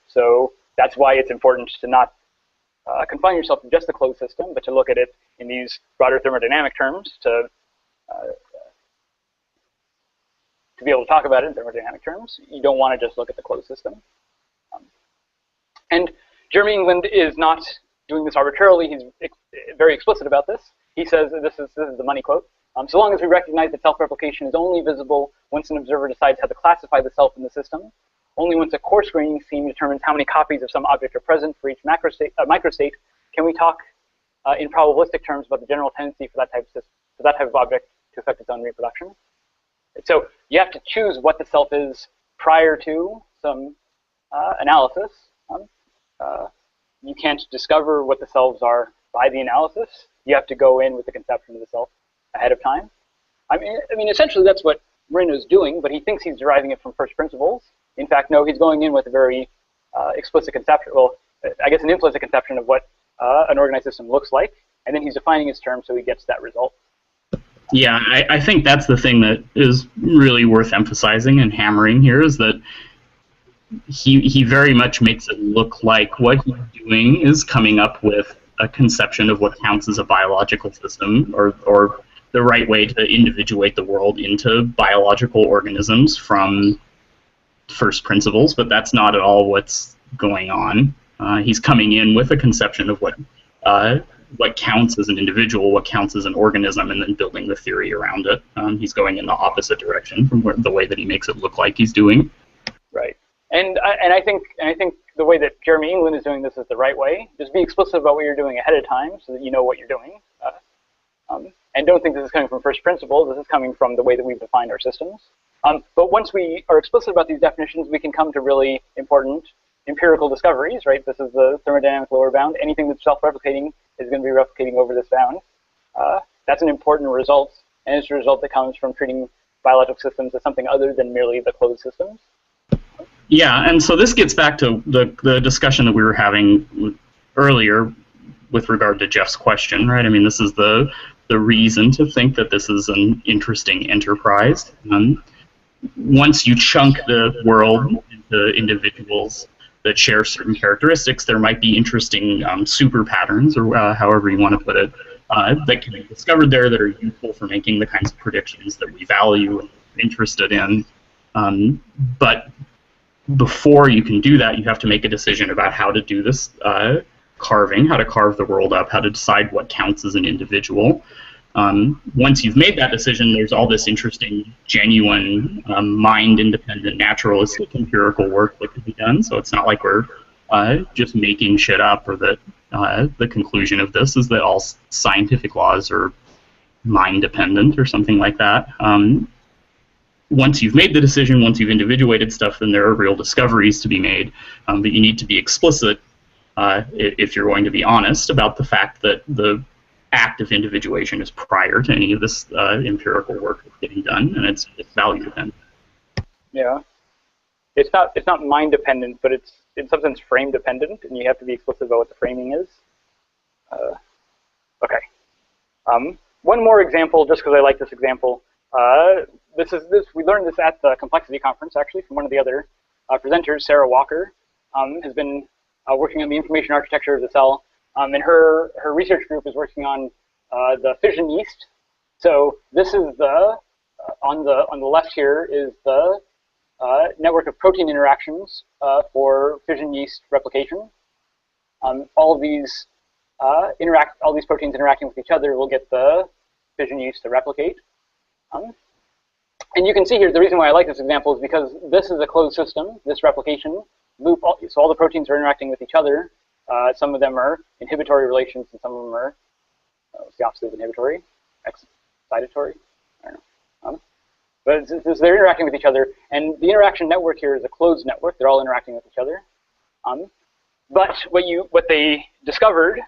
So that's why it's important to not confine yourself to just the closed system, but to look at it in these broader thermodynamic terms to be able to talk about it in thermodynamic terms. You don't want to just look at the closed system. And Jeremy England is not doing this arbitrarily. He's very explicit about this. He says, this is the money quote, so long as we recognize that self-replication is only visible once an observer decides how to classify the self in the system, only once a coarse graining scheme determines how many copies of some object are present for each microstate, can we talk in probabilistic terms about the general tendency for that type of object to affect its own reproduction. So you have to choose what the self is prior to some analysis. You can't discover what the selves are by the analysis. You have to go in with the conception of the self ahead of time. I mean, essentially that's what Moreno is doing, but he thinks he's deriving it from first principles. In fact, no, he's going in with a very explicit conception. Well, I guess an implicit conception of what an organized system looks like, and then he's defining his term so he gets that result. Yeah, I think that's the thing that is really worth emphasizing and hammering here, is that he very much makes it look like what he's doing is coming up with a conception of what counts as a biological system, or the right way to individuate the world into biological organisms from first principles, but that's not at all what's going on. He's coming in with a conception of what what counts as an individual, what counts as an organism, and then building the theory around it. He's going in the opposite direction from the way that he makes it look like he's doing. Right. And I think the way that Jeremy England is doing this is the right way. Just be explicit about what you're doing ahead of time so that you know what you're doing. And don't think this is coming from first principles. This is coming from the way that we've defined our systems. But once we are explicit about these definitions, we can come to really important empirical discoveries, right? This is the thermodynamic lower bound. Anything that's self-replicating is going to be replicating over this bound. That's an important result, and it's a result that comes from treating biological systems as something other than merely the closed systems. Yeah, and so this gets back to the discussion that we were having earlier with regard to Jeff's question, right? I mean, this is the reason to think that this is an interesting enterprise. Once you chunk the world into individuals that share certain characteristics, there might be interesting super patterns, or however you want to put it, that can be discovered there that are useful for making the kinds of predictions that we value and are interested in. But before you can do that, you have to make a decision about how to do this carving, how to carve the world up, how to decide what counts as an individual. Once you've made that decision, there's all this interesting, genuine, mind-independent, naturalistic, empirical work that can be done. So it's not like we're just making shit up, or that the conclusion of this is that all scientific laws are mind-dependent or something like that. Once you've made the decision, once you've individuated stuff, then there are real discoveries to be made. But you need to be explicit, if you're going to be honest, about the fact that the act of individuation is prior to any of this empirical work that's getting done, and it's value dependent. Yeah, it's not mind dependent, but it's in some sense frame dependent, and you have to be explicit about what the framing is. Okay. One more example, just because I like this example. We learned this at the Complexity Conference, actually, from one of the other presenters, Sarah Walker, has been working on the information architecture of the cell. And her research group is working on the fission yeast. So this is the on the left here is the network of protein interactions for fission yeast replication. All these proteins interacting with each other will get the fission yeast to replicate. And you can see here the reason why I like this example is because this is a closed system. This replication loop, so all the proteins are interacting with each other. Some of them are inhibitory relations, and some of them are what's the opposite of inhibitory? Excitatory? I don't know. But they're interacting with each other, and the interaction network here is a closed network. They're all interacting with each other. But what they discovered,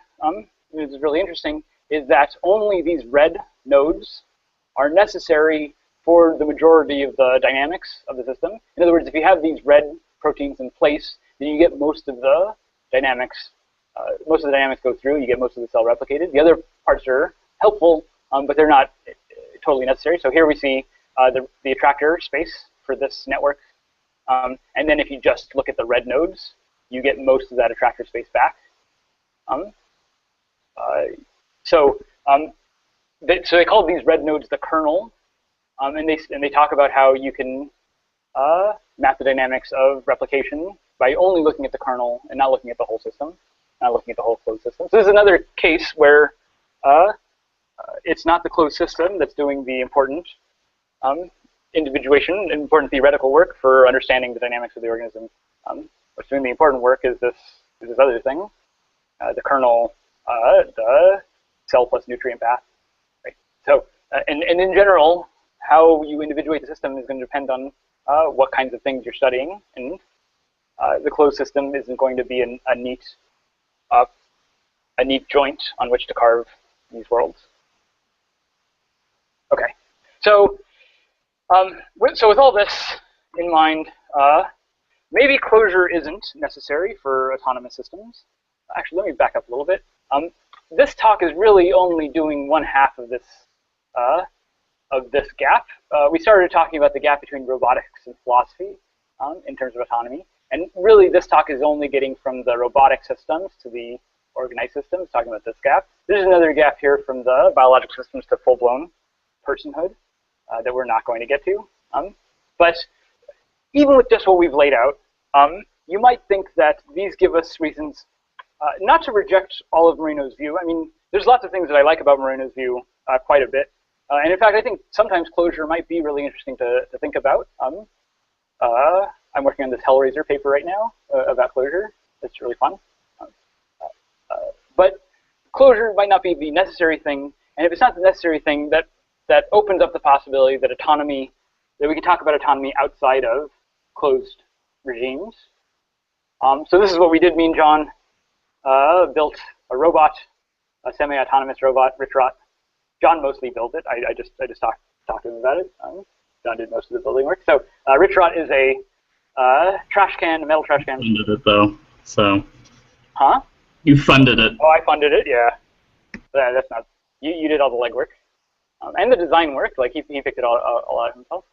which is really interesting, is that only these red nodes are necessary for the majority of the dynamics of the system. In other words, if you have these red proteins in place, then you get most of the dynamics. Most of the dynamics go through. You get most of the cell replicated. The other parts are helpful, but they're not totally necessary. So here we see the attractor space for this network. And then if you just look at the red nodes, you get most of that attractor space back. So they call these red nodes the kernel. And they talk about how you can map the dynamics of replication by only looking at the kernel and not looking at the whole system, not looking at the whole closed system. So this is another case where it's not the closed system that's doing the important individuation, important theoretical work for understanding the dynamics of the organism. What's doing the important work is this other thing, the kernel, the cell plus nutrient path. Right? So, and in general, how you individuate the system is going to depend on what kinds of things you're studying, and the closed system isn't going to be a neat joint on which to carve these worlds. Okay, so with all this in mind, maybe closure isn't necessary for autonomous systems. Actually, let me back up a little bit. This talk is really only doing one half of this gap. We started talking about the gap between robotics and philosophy in terms of autonomy. And really, this talk is only getting from the robotic systems to the organized systems, talking about this gap. There's another gap here from the biological systems to full-blown personhood that we're not going to get to. But even with just what we've laid out, you might think that these give us reasons not to reject all of Moreno's view. I mean, there's lots of things that I like about Moreno's view quite a bit. And in fact, I think sometimes closure might be really interesting to think about. I'm working on this Hellraiser paper right now about closure. It's really fun. But closure might not be the necessary thing. And if it's not the necessary thing, that opens up the possibility that autonomy, that we can talk about autonomy outside of closed regimes. So this is what we did. Me and Jon built a robot, a semi-autonomous robot, richROT. Jon mostly built it. I just talked to him about it. Jon did most of the building work. So richROT is a trash can, a metal trash can. You funded it though, so. Huh? You funded it. Oh, I funded it. Yeah. That's not. You did all the legwork, and the design work. Like he picked it all out himself.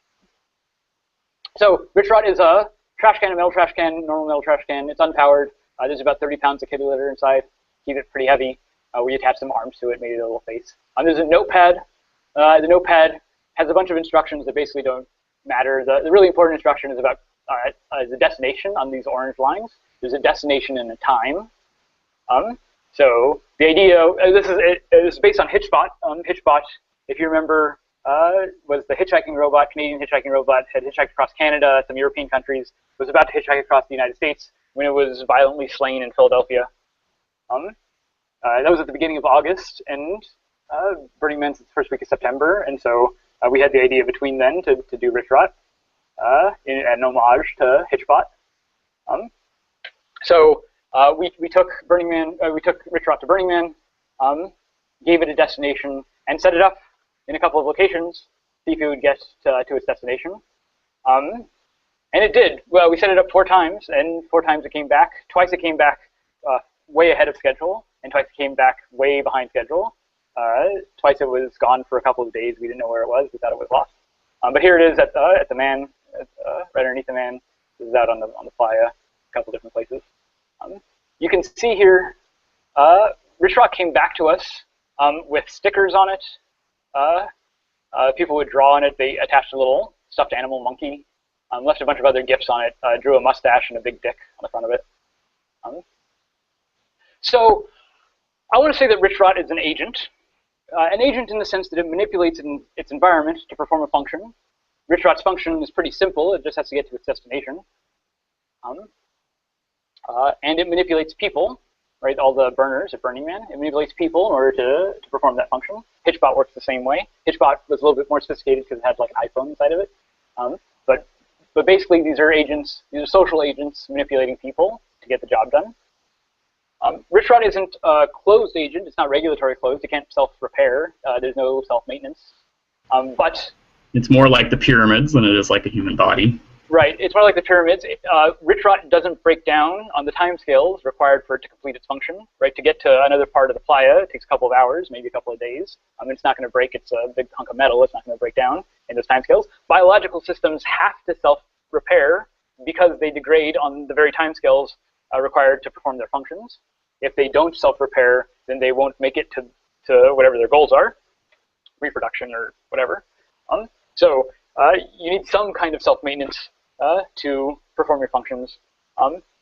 So richROT is a trash can, a metal trash can, normal metal trash can. It's unpowered. There's about 30 pounds of kitty litter inside. Keep it pretty heavy. We attached some arms to it, made it a little face. There's a notepad. The notepad has a bunch of instructions that basically don't matter. The really important instruction is about the destination on these orange lines. There's a destination and a time. So the idea, this is based on hitchBot. hitchBot, if you remember, was the hitchhiking robot, Canadian hitchhiking robot, had hitchhiked across Canada, some European countries, was about to hitchhike across the United States when it was violently slain in Philadelphia. That was at the beginning of August, and Burning Man's the first week of September, and so we had the idea between then to do richROT an homage to hitchBot. So we took Burning Man, we took richROT to Burning Man, gave it a destination, and set it up in a couple of locations, see if it would get to its destination. And it did. Well, we set it up 4 times, and 4 times it came back. Twice it came back way ahead of schedule, and twice it came back way behind schedule. Twice it was gone for a couple of days. We didn't know where it was. We thought it was lost. But here it is at the man, right underneath the man. This is out on the playa, a couple different places. You can see here, richROT came back to us with stickers on it. People would draw on it. They attached a little stuffed animal monkey, left a bunch of other GIFs on it, drew a mustache and a big dick on the front of it. So I want to say that richROT is an agent in the sense that it manipulates its environment to perform a function. richROT's function is pretty simple. It just has to get to its destination. And it manipulates people, right? All the burners at Burning Man. It manipulates people in order to perform that function. hitchBot works the same way. hitchBot was a little bit more sophisticated because it had like an iPhone inside of it. But basically, these are agents. These are social agents manipulating people to get the job done. richROT isn't a closed agent. It's not regulatory closed. It can't self-repair. There's no self-maintenance. But it's more like the pyramids than it is like a human body. Right. It's more like the pyramids. richROT doesn't break down on the timescales required for it to complete its function. Right. To get to another part of the playa, it takes a couple of hours, maybe a couple of days. It's not going to break. It's a big hunk of metal. It's not going to break down in those timescales. Biological systems have to self-repair because they degrade on the very timescales required to perform their functions. If they don't self-repair, then they won't make it to whatever their goals are, reproduction or whatever. So you need some kind of self-maintenance to perform your functions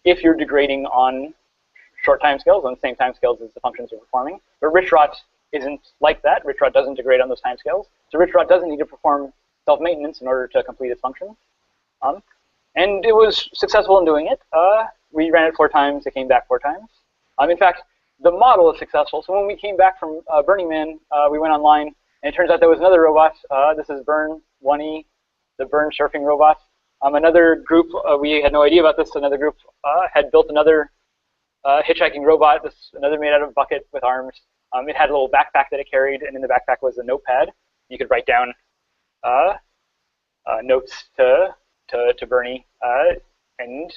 if you're degrading on short timescales, on the same timescales as the functions you're performing. But richROT isn't like that. richROT doesn't degrade on those timescales. So richROT doesn't need to perform self-maintenance in order to complete its function. And it was successful in doing it. We ran it 4 times. It came back 4 times. In fact, the model is successful. So when we came back from Burning Man, we went online, and it turns out there was another robot. This is Burn 1E, the Burn surfing robot. Another group, we had no idea about this, another group had built another hitchhiking robot, another made out of a bucket with arms. It had a little backpack that it carried, and in the backpack was a notepad. You could write down notes to Bernie, and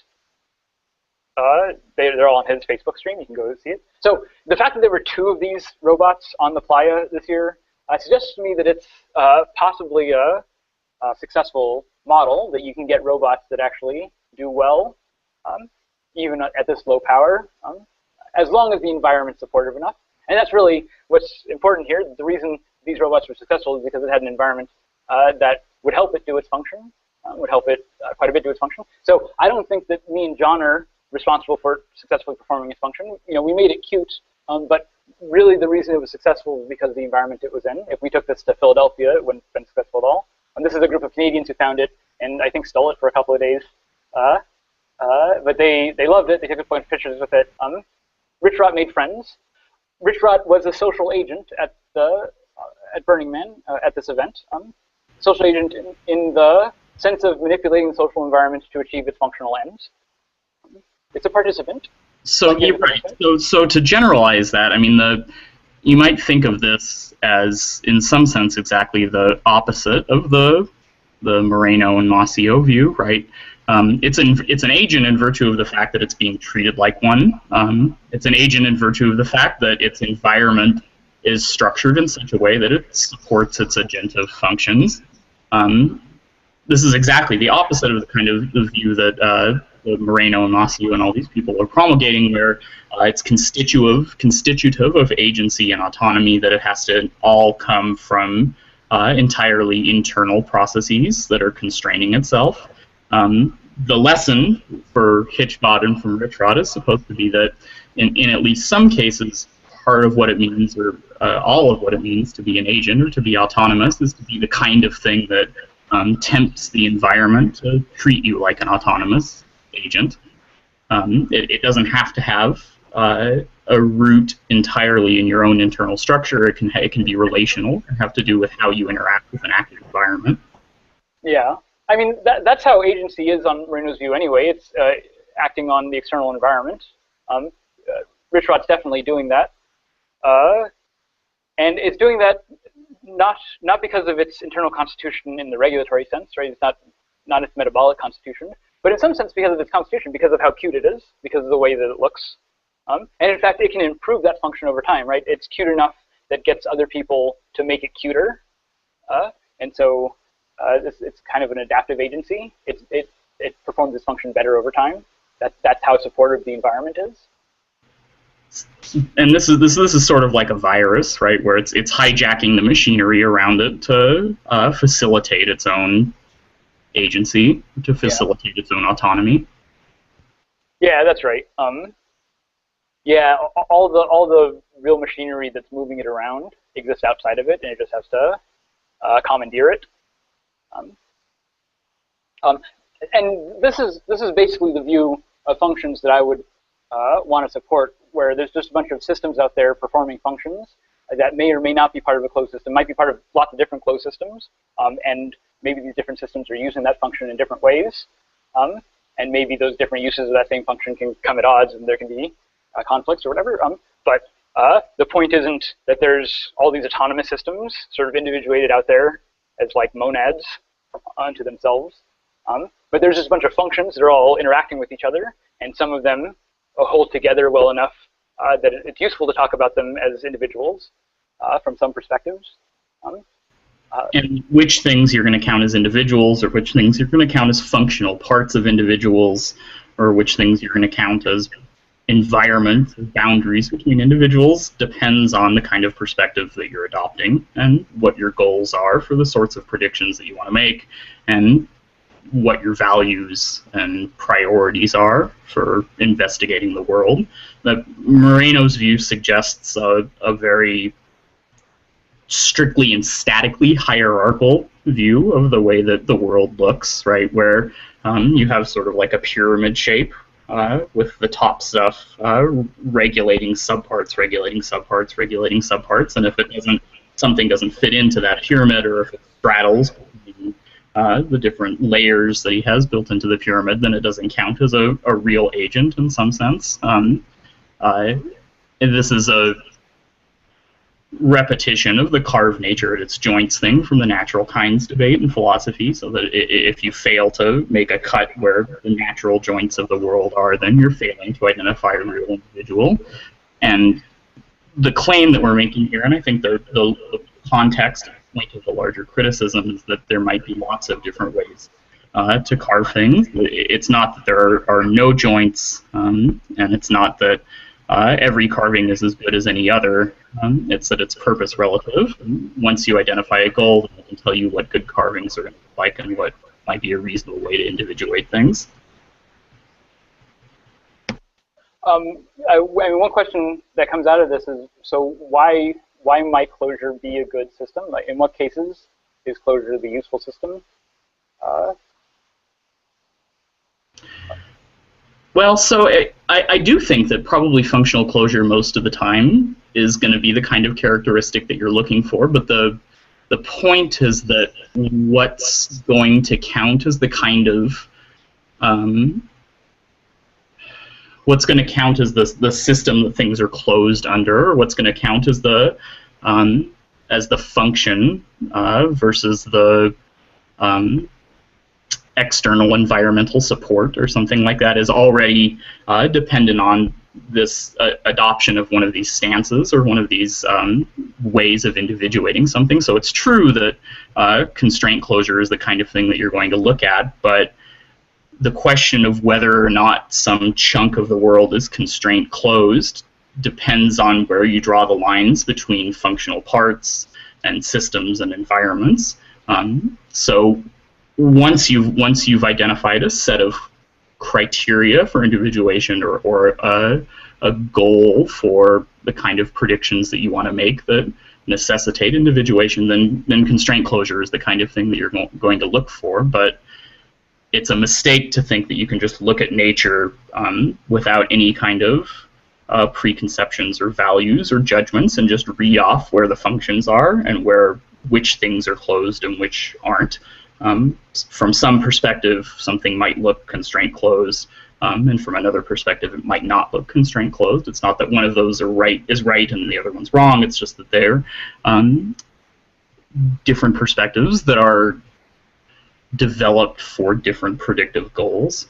they're all on his Facebook stream. You can go see it. So the fact that there were 2 of these robots on the playa this year suggests to me that it's possibly a successful model, that you can get robots that actually do well, even at this low power, as long as the environment's supportive enough. And that's really what's important here. The reason these robots were successful is because it had an environment that would help it do its function, would help it quite a bit do its function. So I don't think that me and Jon are responsible for successfully performing its function. We made it cute, but really the reason it was successful was because of the environment it was in. If we took this to Philadelphia, it wouldn't have been successful at all. And this is a group of Canadians who found it, and I think stole it for a couple of days. But they loved it. They took a bunch of pictures with it. richROT made friends. richROT was a social agent at Burning Man at this event. Social agent in the sense of manipulating the social environment to achieve its functional ends. It's a participant. So you're right. So to generalize that, I mean, you might think of this as, in some sense, exactly the opposite of the Moreno and Mossio view, right? It's an agent in virtue of the fact that it's being treated like one. It's an agent in virtue of the fact that its environment is structured in such a way that it supports its agentive functions. This is exactly the opposite of the kind of the view that the Moreno and Mossio and all these people are promulgating, where it's constitutive of agency and autonomy, that it has to all come from entirely internal processes that are constraining itself. The lesson for Hitchbot and from richROT is supposed to be that in at least some cases, part of what it means, or all of what it means to be an agent or to be autonomous, is to be the kind of thing that tempts the environment to treat you like an autonomous agent. It doesn't have to have a root entirely in your own internal structure. It can be relational. It can have to do with how you interact with an active environment. Yeah, I mean that's how agency is on Moreno's view anyway. It's acting on the external environment. richROT's definitely doing that, and it's doing that not because of its internal constitution in the regulatory sense, right? It's not its metabolic constitution, but in some sense because of its constitution, because of how cute it is, because of the way that it looks. And in fact, it can improve that function over time, right? It's cute enough that gets other people to make it cuter, and so it's kind of an adaptive agency. It performs its function better over time. That's how supportive the environment is. And this is sort of like a virus, right? Where it's hijacking the machinery around it to facilitate its own agency, to facilitate its own autonomy. Yeah, that's right. Yeah, all the real machinery that's moving it around exists outside of it, and it just has to commandeer it. And this is basically the view of functions that I would want to support, where there's just a bunch of systems out there performing functions that may or may not be part of a closed system, might be part of lots of different closed systems, and maybe these different systems are using that function in different ways, and maybe those different uses of that same function can come at odds, and there can be conflicts or whatever. But the point isn't that there's all these autonomous systems sort of individuated out there as like monads unto themselves, but there's just a bunch of functions that are all interacting with each other, and some of them hold together well enough that it's useful to talk about them as individuals from some perspectives. And which things you're going to count as individuals, or which things you're going to count as functional parts of individuals, or which things you're going to count as environment, boundaries between individuals, depends on the kind of perspective that you're adopting and what your goals are for the sorts of predictions that you want to make, and what your values and priorities are for investigating the world. That Moreno's view suggests a very strictly and statically hierarchical view of the way that the world looks, right? Where you have sort of like a pyramid shape with the top stuff regulating subparts, and if something doesn't fit into that pyramid, or if it straddles the different layers that he has built into the pyramid, then it doesn't count as a real agent in some sense. And this is a repetition of the carved nature at its joints thing from the natural kinds debate in philosophy, so that if you fail to make a cut where the natural joints of the world are, then you're failing to identify a real individual. And the claim that we're making here, and I think the context point of the larger criticism, is that there might be lots of different ways to carve things. It's not that there are no joints, and it's not that every carving is as good as any other. It's that it's purpose relative. Once you identify a goal, then it can tell you what good carvings are going to look like and what might be a reasonable way to individuate things. I mean, one question that comes out of this is, so why might closure be a good system? Like, in what cases is closure the useful system? Well, so I do think that probably functional closure most of the time is going to be the kind of characteristic that you're looking for, but the point is that what's going to count as the kind of what's going to count as the system that things are closed under, or what's going to count as the function versus the external environmental support or something like that is already dependent on this adoption of one of these stances or one of these ways of individuating something. So it's true that constraint closure is the kind of thing that you're going to look at, but the question of whether or not some chunk of the world is constraint closed depends on where you draw the lines between functional parts and systems and environments. So once you've identified a set of criteria for individuation or a goal for the kind of predictions that you want to make that necessitate individuation, then constraint closure is the kind of thing that you're going to look for. But it's a mistake to think that you can just look at nature without any kind of preconceptions or values or judgments and just read off where the functions are and which things are closed and which aren't. From some perspective, something might look constraint closed, and from another perspective, it might not look constraint closed. It's not that one of those is right and the other one's wrong. It's just that they're different perspectives that are developed for different predictive goals.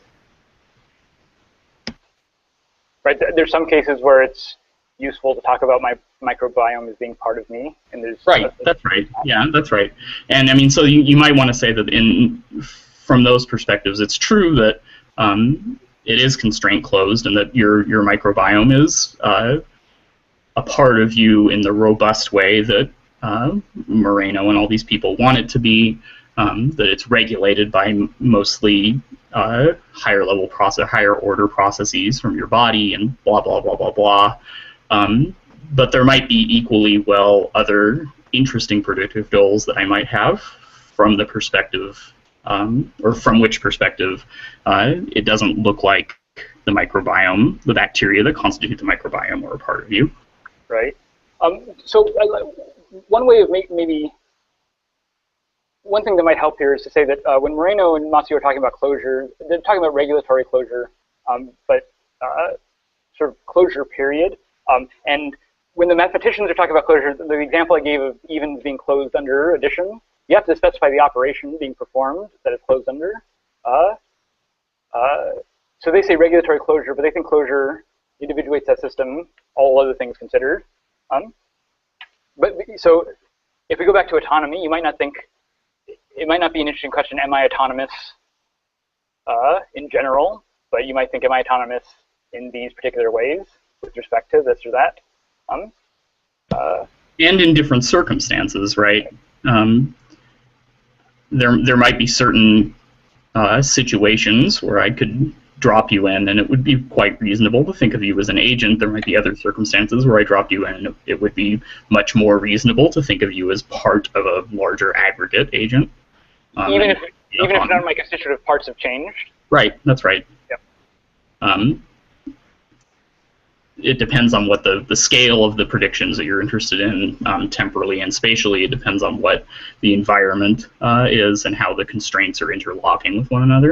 Right. There's some cases where it's useful to talk about my microbiome as being part of me, and there's that's right. Yeah, that's right. And I mean, so you might want to say that from those perspectives, it's true that it is constraint closed, and that your microbiome is a part of you in the robust way that Moreno and all these people want it to be. That it's regulated by mostly higher order processes from your body and blah blah blah blah blah. But there might be equally well other interesting predictive goals that I might have from the perspective, or from which perspective it doesn't look like the microbiome, the bacteria that constitute the microbiome, are a part of you. Right. So one way of maybe one thing that might help here is to say that when Moreno and Mossio are talking about closure, they're talking about regulatory closure, but sort of closure period. And when the mathematicians are talking about closure, the example I gave of evens being closed under addition, you have to specify the operation being performed that it's closed under. So they say regulatory closure, but they think closure individuates that system, all other things considered. But so if we go back to autonomy, you might not think, it might not be an interesting question, am I autonomous in general, but you might think, am I autonomous in these particular ways with respect to this or that? And in different circumstances, right? There might be certain situations where I could drop you in and it would be quite reasonable to think of you as an agent. There might be other circumstances where I dropped you in and it would be much more reasonable to think of you as part of a larger aggregate agent. Even if none of my constitutive parts have changed? Right, that's right. Yep. It depends on what the scale of the predictions that you're interested in temporally and spatially. It depends on what the environment is and how the constraints are interlocking with one another.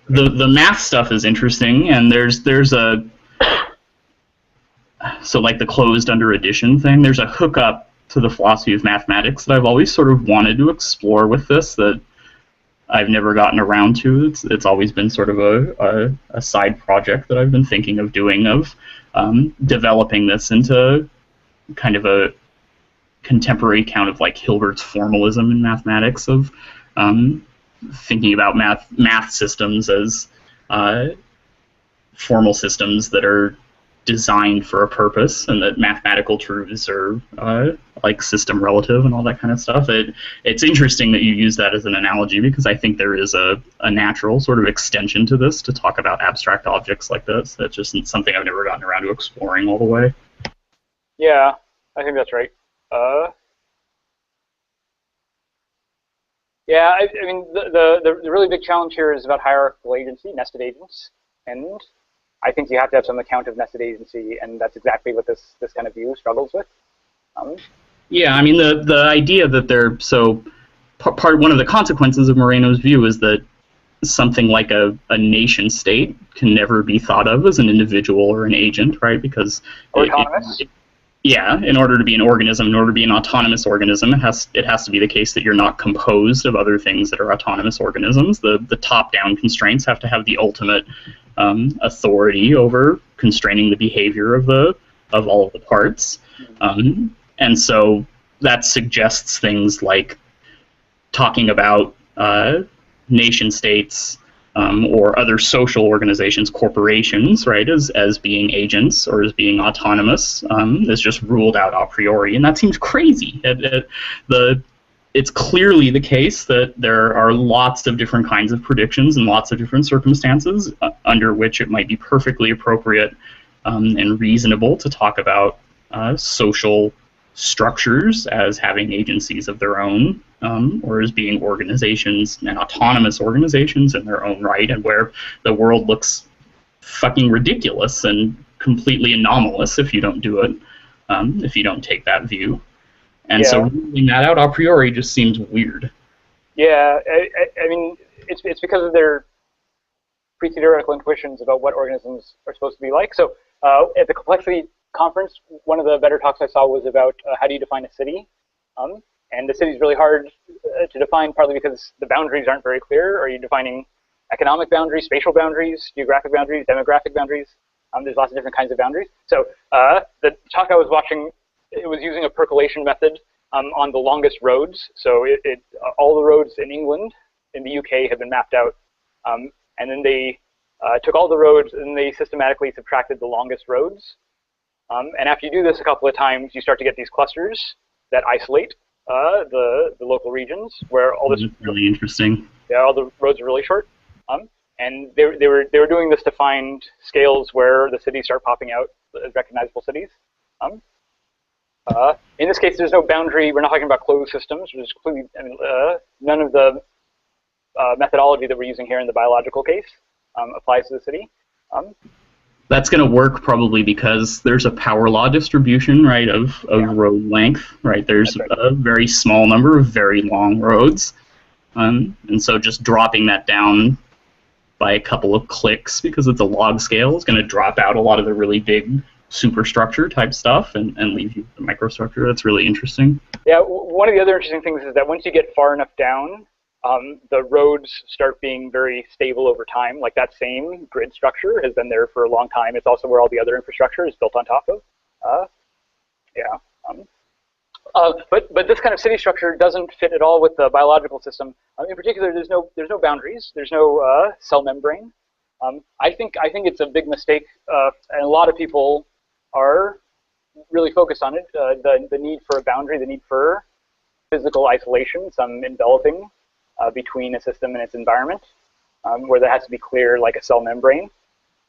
The math stuff is interesting, and there's a so like the closed under addition thing. There's a hookup to the philosophy of mathematics that I've always sort of wanted to explore with this that I've never gotten around to. It's always been sort of a side project that I've been thinking of doing, of developing this into kind of a contemporary account of like Hilbert's formalism in mathematics, of thinking about math systems as formal systems that are designed for a purpose, and that mathematical truths are like system relative and all that kind of stuff. It's interesting that you use that as an analogy, because I think there is a natural sort of extension to this to talk about abstract objects like this. That's just something I've never gotten around to exploring all the way. Yeah, I think that's right. Yeah, I mean, the really big challenge here is about hierarchical agency, nested agents, and I think you have to have some account of nested agency, and that's exactly what this kind of view struggles with. Yeah, I mean, the idea that they're so one of the consequences of Moreno's view is that something like a nation state can never be thought of as an individual or an agent, right? Because autonomous. Yeah, in order to be an organism, in order to be an autonomous organism, it has to be the case that you're not composed of other things that are autonomous organisms. The top-down constraints have to have the ultimate authority over constraining the behavior of all of the parts, and so that suggests things like talking about nation states or other social organizations, corporations, right, as being agents or as being autonomous, is just ruled out a priori, and that seems crazy. It's clearly the case that there are lots of different kinds of predictions and lots of different circumstances under which it might be perfectly appropriate and reasonable to talk about social structures as having agencies of their own, or as being organizations and autonomous organizations in their own right, and where the world looks fucking ridiculous and completely anomalous if you don't do it, if you don't take that view. And so ruling that out a priori just seems weird. Yeah, I mean, it's because of their pre-theoretical intuitions about what organisms are supposed to be like. So at the complexity conference, one of the better talks I saw was about how do you define a city. And the city is really hard to define, partly because the boundaries aren't very clear. Are you defining economic boundaries, spatial boundaries, geographic boundaries, demographic boundaries? There's lots of different kinds of boundaries. So the talk I was watching, it was using a percolation method on the longest roads. So all the roads in England, in the UK, have been mapped out. And then they took all the roads and they systematically subtracted the longest roads. And after you do this a couple of times, you start to get these clusters that isolate the local regions where all this is really interesting. Yeah, all the roads are really short. And they were doing this to find scales where the cities start popping out as recognizable cities. In this case, there's no boundary. We're not talking about closed systems. There's completely, I mean, none of the methodology that we're using here in the biological case applies to the city. That's going to work probably because there's a power law distribution, right, of road length, right? There's a very small number of very long roads. And so just dropping that down by a couple of clicks, because it's a log scale, is going to drop out a lot of the really big superstructure type stuff and leave you with the microstructure. That's really interesting. Yeah, one of the other interesting things is that once you get far enough down, the roads start being very stable over time. Like that same grid structure has been there for a long time. It's also where all the other infrastructure is built on top of. But this kind of city structure doesn't fit at all with the biological system. In particular, there's no boundaries. There's no cell membrane. I think it's a big mistake, and a lot of people are really focused on it. The need for a boundary, the need for physical isolation, some enveloping between a system and its environment, where there has to be clear, like a cell membrane.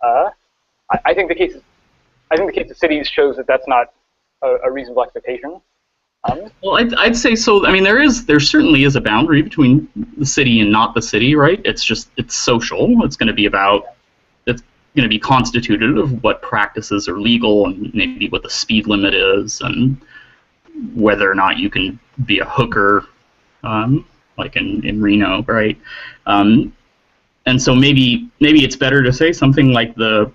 I think the case of cities shows that that's not a reasonable expectation. Well, I'd say so. I mean, there certainly is a boundary between the city and not the city, right? It's social. It's going to be constituted of what practices are legal and maybe what the speed limit is and whether or not you can be a hooker, like in Reno, right? And so maybe it's better to say something like the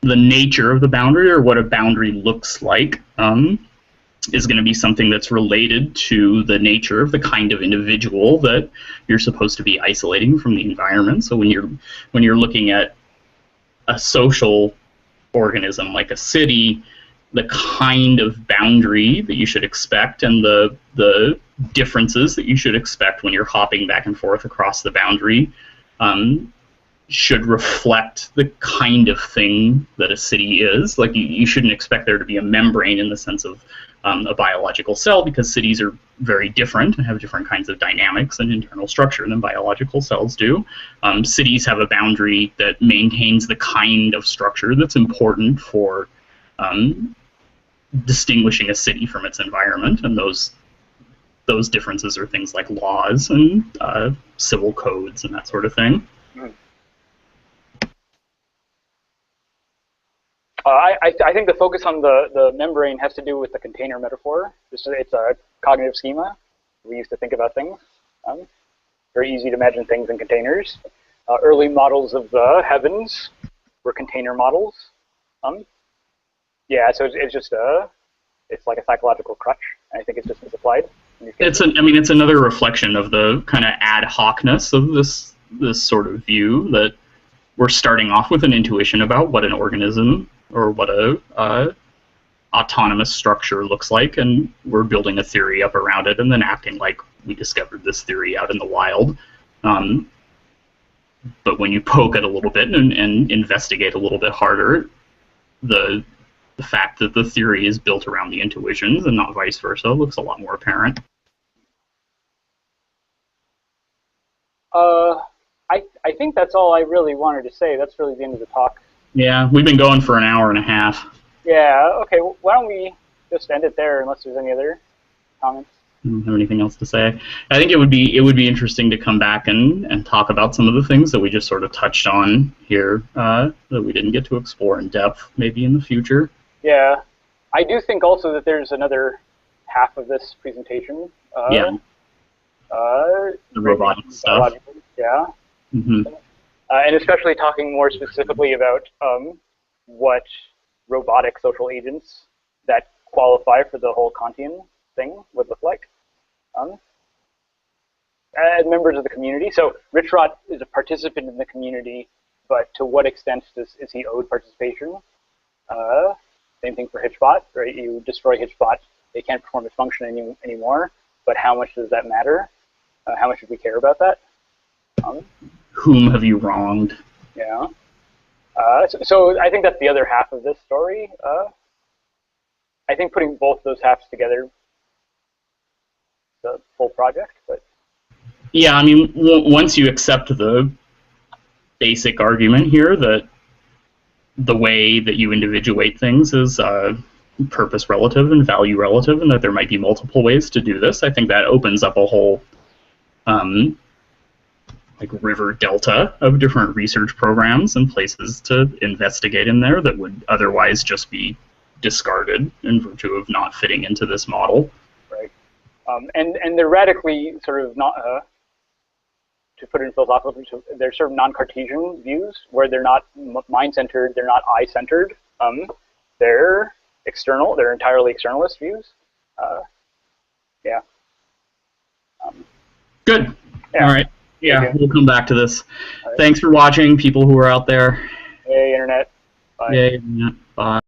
nature of the boundary, or what a boundary looks like, is going to be something that's related to the nature of the kind of individual that you're supposed to be isolating from the environment. So when you're looking at a social organism like a city, the kind of boundary that you should expect and the differences that you should expect when you're hopping back and forth across the boundary should reflect the kind of thing that a city is. Like, you shouldn't expect there to be a membrane in the sense of a biological cell, because cities are very different and have different kinds of dynamics and internal structure than biological cells do. Cities have a boundary that maintains the kind of structure that's important for distinguishing a city from its environment, and those differences are things like laws and civil codes and that sort of thing. I think the focus on the membrane has to do with the container metaphor. It's a cognitive schema. We used to think about things. Very easy to imagine things in containers. Early models of the heavens were container models. Yeah, so it's just it's like a psychological crutch. I think it's just misapplied. I mean, it's another reflection of the kind of ad hocness of this sort of view, that we're starting off with an intuition about what an organism or what a autonomous structure looks like, and we're building a theory up around it, and then acting like we discovered this theory out in the wild. But when you poke it a little bit and investigate a little bit harder, the fact that the theory is built around the intuitions and not vice versa looks a lot more apparent. I think that's all I really wanted to say. That's really the end of the talk. Yeah, we've been going for an hour and a half. Yeah, okay, why don't we just end it there unless there's any other comments? I don't have anything else to say. I think it would be interesting to come back and talk about some of the things that we just sort of touched on here that we didn't get to explore in depth, maybe in the future. Yeah, I do think also that there's another half of this presentation. Yeah. The robotic stuff. Yeah. Mm-hmm. And especially talking more specifically about what robotic social agents that qualify for the whole Kantian thing would look like as members of the community. So richROT is a participant in the community, but to what extent is he owed participation? Same thing for hitchbot, right? You destroy hitchbot, they can't perform its function anymore, but how much does that matter? How much should we care about that? Whom have you wronged? Yeah. So I think that's the other half of this story. I think putting both those halves together, the full project. But yeah, I mean, once you accept the basic argument here that the way that you individuate things is purpose relative and value relative, and that there might be multiple ways to do this, I think that opens up a whole like river delta of different research programs and places to investigate in there that would otherwise just be discarded in virtue of not fitting into this model. Right. And they're radically sort of not, to put it in philosophical terms, they're sort of non-Cartesian views where they're not mind-centered, they're not I-centered. They're external, they're entirely externalist views. Yeah. Good. Yeah. All right. Yeah, we'll come back to this. Right. Thanks for watching, people who are out there. Hey, Internet. Bye. Yay, Internet. Bye.